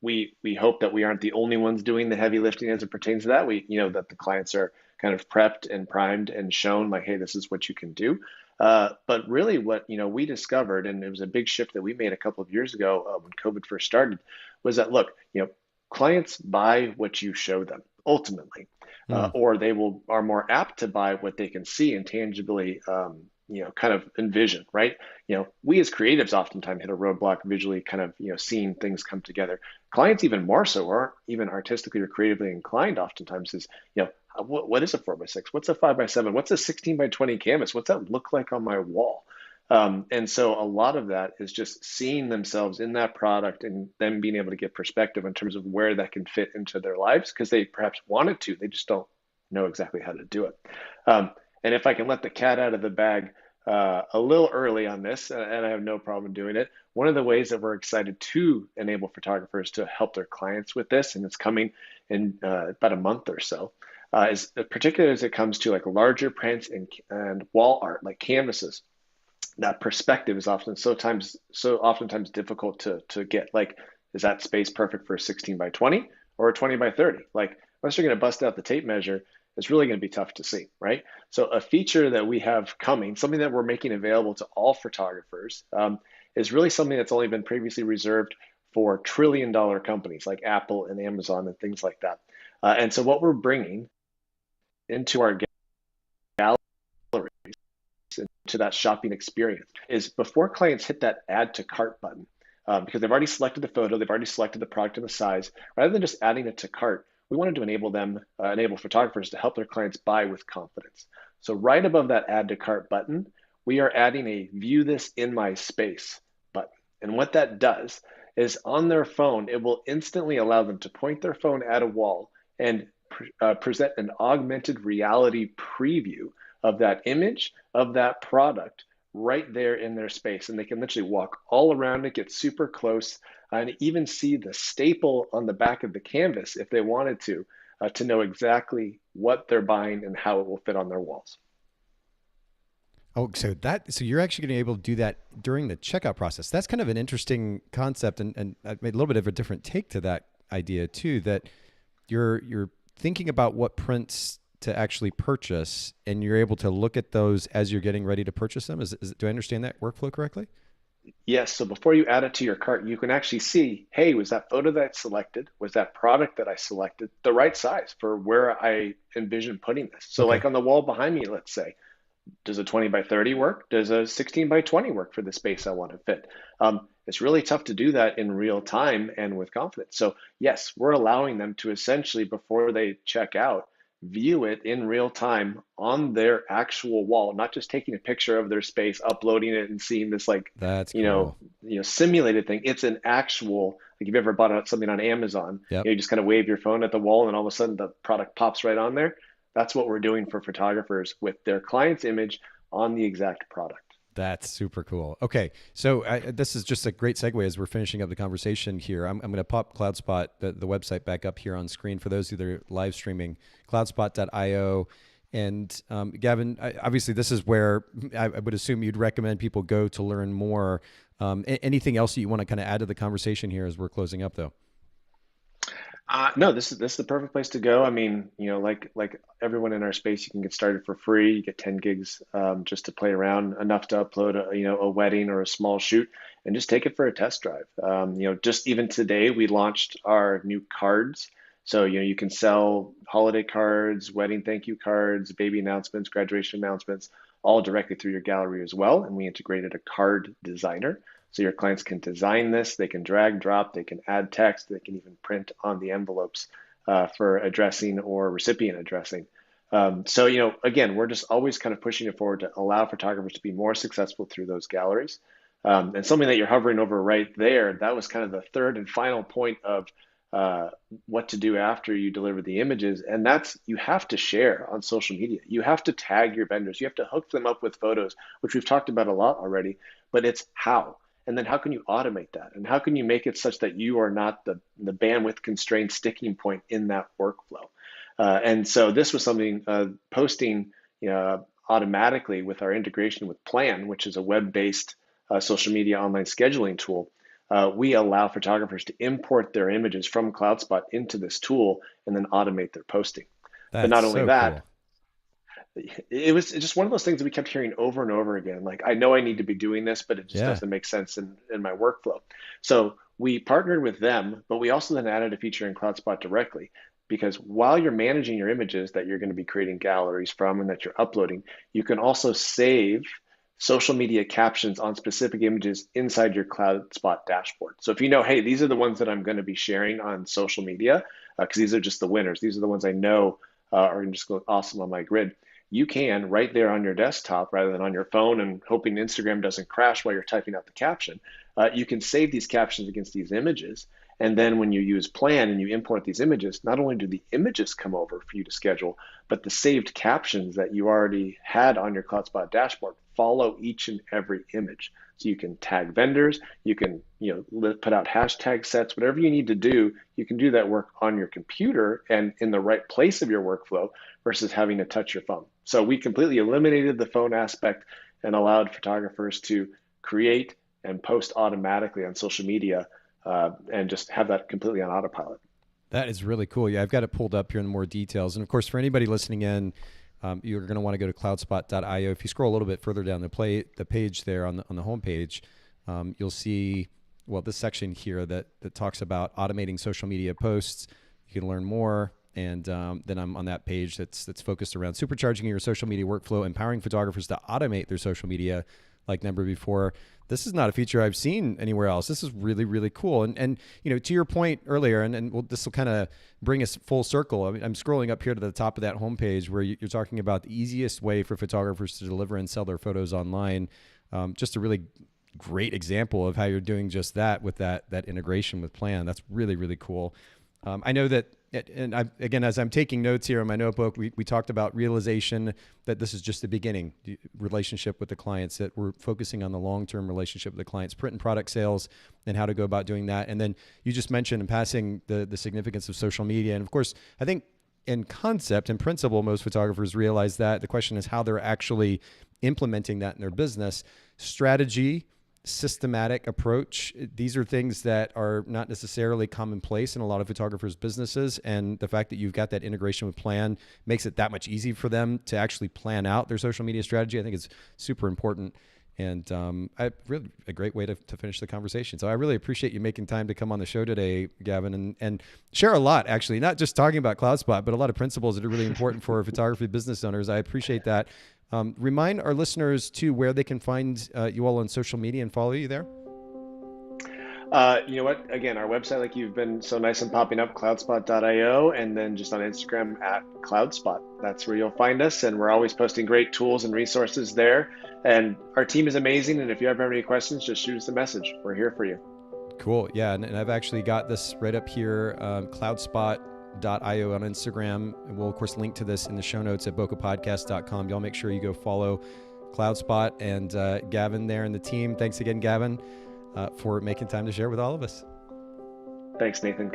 we hope that we aren't the only ones doing the heavy lifting as it pertains to that. That the clients are kind of prepped and primed and shown like, hey, this is what you can do. But really what, we discovered, and it was a big shift that we made a couple of years ago when COVID first started, was that, look, clients buy what you show them. ultimately, Mm. or they will are more apt to buy what they can see and tangibly, kind of envision, right? We as creatives oftentimes hit a roadblock visually, kind of, seeing things come together. Clients even more so, or even artistically or creatively inclined, oftentimes is, what is a 4 by 6? What's a 5 by 7? What's a 16 by 20 canvas? What's that look like on my wall? And so a lot of that is just seeing themselves in that product and then being able to get perspective in terms of where that can fit into their lives because they perhaps wanted to, they just don't know exactly how to do it. Um, and if I can let the cat out of the bag a little early on this, and I have no problem doing it, one of the ways that we're excited to enable photographers to help their clients with this, and it's coming in about a month or so, is particularly as it comes to like larger prints and wall art, like canvases. That perspective is so oftentimes difficult to get. Like, is that space perfect for a 16 by 20 or a 20 by 30? Like, unless you're going to bust out the tape measure, it's really going to be tough to see, right? So a feature that we have coming, something that we're making available to all photographers, is really something that's only been previously reserved for trillion-dollar companies like Apple and Amazon and things like that. And so what we're bringing into our gallery, to that shopping experience is before clients hit that add to cart button, because they've already selected the photo, they've already selected the product and the size, rather than just adding it to cart, we wanted to enable photographers to help their clients buy with confidence. So right above that add to cart button, we are adding a view this in my space button. And what that does is on their phone, it will instantly allow them to point their phone at a wall and present an augmented reality preview of that image of that product right there in their space. And they can literally walk all around it, get super close, and even see the staple on the back of the canvas if they wanted to know exactly what they're buying and how it will fit on their walls. Oh, so you're actually going to be able to do that during the checkout process. That's kind of an interesting concept, and I've made a little bit of a different take to that idea too. That you're thinking about what prints to actually purchase, and you're able to look at those as you're getting ready to purchase them. Do I understand that workflow correctly? Yes, so before you add it to your cart, you can actually see, hey, was that photo that I selected, was that product that I selected the right size for where I envision putting this? So Okay. like on the wall behind me, let's say, does a 20 by 30 work? Does a 16 by 20 work for the space I want to fit? It's really tough to do that in real time and with confidence. So yes, we're allowing them to essentially, before they check out, view it in real time on their actual wall, not just taking a picture of their space, uploading it and seeing this like, That's you know, cool. simulated thing. It's an actual, like if you've ever bought something on Amazon, Yep. you just kind of wave your phone at the wall and all of a sudden the product pops right on there. That's what we're doing for photographers with their client's image on the exact product. That's super cool. Okay, so this is just a great segue as we're finishing up the conversation here. I'm going to pop CloudSpot, the website, back up here on screen for those that are live streaming, cloudspot.io. And Gavin, obviously, this is where I would assume you'd recommend people go to learn more. Anything else that you want to kind of add to the conversation here as we're closing up, though? No, this is the perfect place to go. I mean, like everyone in our space, you can get started for free. You get 10 gigs just to play around, enough to upload a wedding or a small shoot, and just take it for a test drive. Just even today, we launched our new cards. So, you can sell holiday cards, wedding thank you cards, baby announcements, graduation announcements, all directly through your gallery as well. And we integrated a card designer. So your clients can design this, they can drag, drop, they can add text, they can even print on the envelopes for addressing or recipient addressing. So, again, we're just always kind of pushing it forward to allow photographers to be more successful through those galleries. And something that you're hovering over right there, that was kind of the third and final point of uh, what to do after you deliver the images. And that's you have to share on social media. You have to tag your vendors. You have to hook them up with photos, which we've talked about a lot already, but it's how. And then how can you automate that? And how can you make it such that you are not the bandwidth constrained sticking point in that workflow? And so this was something posting automatically with our integration with Plan, which is a web-based social media online scheduling tool. We allow photographers to import their images from CloudSpot into this tool and then automate their posting. But That's not only so that, cool. it was just one of those things that we kept hearing over and over again. Like, I know I need to be doing this, but it just Yeah. doesn't make sense in my workflow. So we partnered with them, but we also then added a feature in CloudSpot directly. because while you're managing your images that you're going to be creating galleries from and that you're uploading, you can also save social media captions on specific images inside your CloudSpot dashboard. So if you know, hey, these are the ones that I'm going to be sharing on social media, because these are just the winners. These are the ones I know are going to just go awesome on my grid. You can, right there on your desktop, rather than on your phone and hoping Instagram doesn't crash while you're typing out the caption, you can save these captions against these images. And then when you use Plan and you import these images, not only do the images come over for you to schedule, but the saved captions that you already had on your CloudSpot dashboard follow each and every image. So you can tag vendors, you can put out hashtag sets, whatever you need to do, you can do that work on your computer and in the right place of your workflow versus having to touch your phone. So we completely eliminated the phone aspect and allowed photographers to create and post automatically on social media and just have that completely on autopilot. That is really cool. Yeah, I've got it pulled up here in more details. And of course, for anybody listening in, you're going to want to go to cloudspot.io. If you scroll a little bit further down the page there on the home page, you'll see, this section here that talks about automating social media posts. You can learn more. And then I'm on that page that's focused around supercharging your social media workflow, empowering photographers to automate their social media like never before. This is not a feature I've seen anywhere else. This is really, really cool. And to your point earlier, and this will kind of bring us full circle. I mean, I'm scrolling up here to the top of that homepage where you're talking about the easiest way for photographers to deliver and sell their photos online. Just a really great example of how you're doing just that with that integration with Plan. That's really, really cool. I know that, and again, as I'm taking notes here in my notebook, we talked about realization that this is just the beginning, the relationship with the clients, that we're focusing on the long-term relationship with the clients, print and product sales, and how to go about doing that. And then you just mentioned in passing the significance of social media. And of course, I think in concept and principle, most photographers realize that. The question is how they're actually implementing that in their business. Strategy, systematic approach. These are things that are not necessarily commonplace in a lot of photographers' businesses. And the fact that you've got that integration with Plan makes it that much easier for them to actually plan out their social media strategy. I think it's super important. And really a great way to finish the conversation. So I really appreciate you making time to come on the show today, Gavin, and share a lot, actually, not just talking about CloudSpot, but a lot of principles that are really important for photography business owners. I appreciate that. Remind our listeners, too, where they can find you all on social media and follow you there. You know what? Again, our website, like you've been so nice and popping up, cloudspot.io, and then just on Instagram at cloudspot. That's where you'll find us, and we're always posting great tools and resources there. And our team is amazing, and if you ever have any questions, just shoot us a message. We're here for you. Cool. Yeah, and I've actually got this right up here, cloudspot.io on Instagram. And we'll, of course, link to this in the show notes at bokehpodcast.com. Y'all make sure you go follow CloudSpot and Gavin there and the team. Thanks again, Gavin, for making time to share with all of us. Thanks, Nathan. Good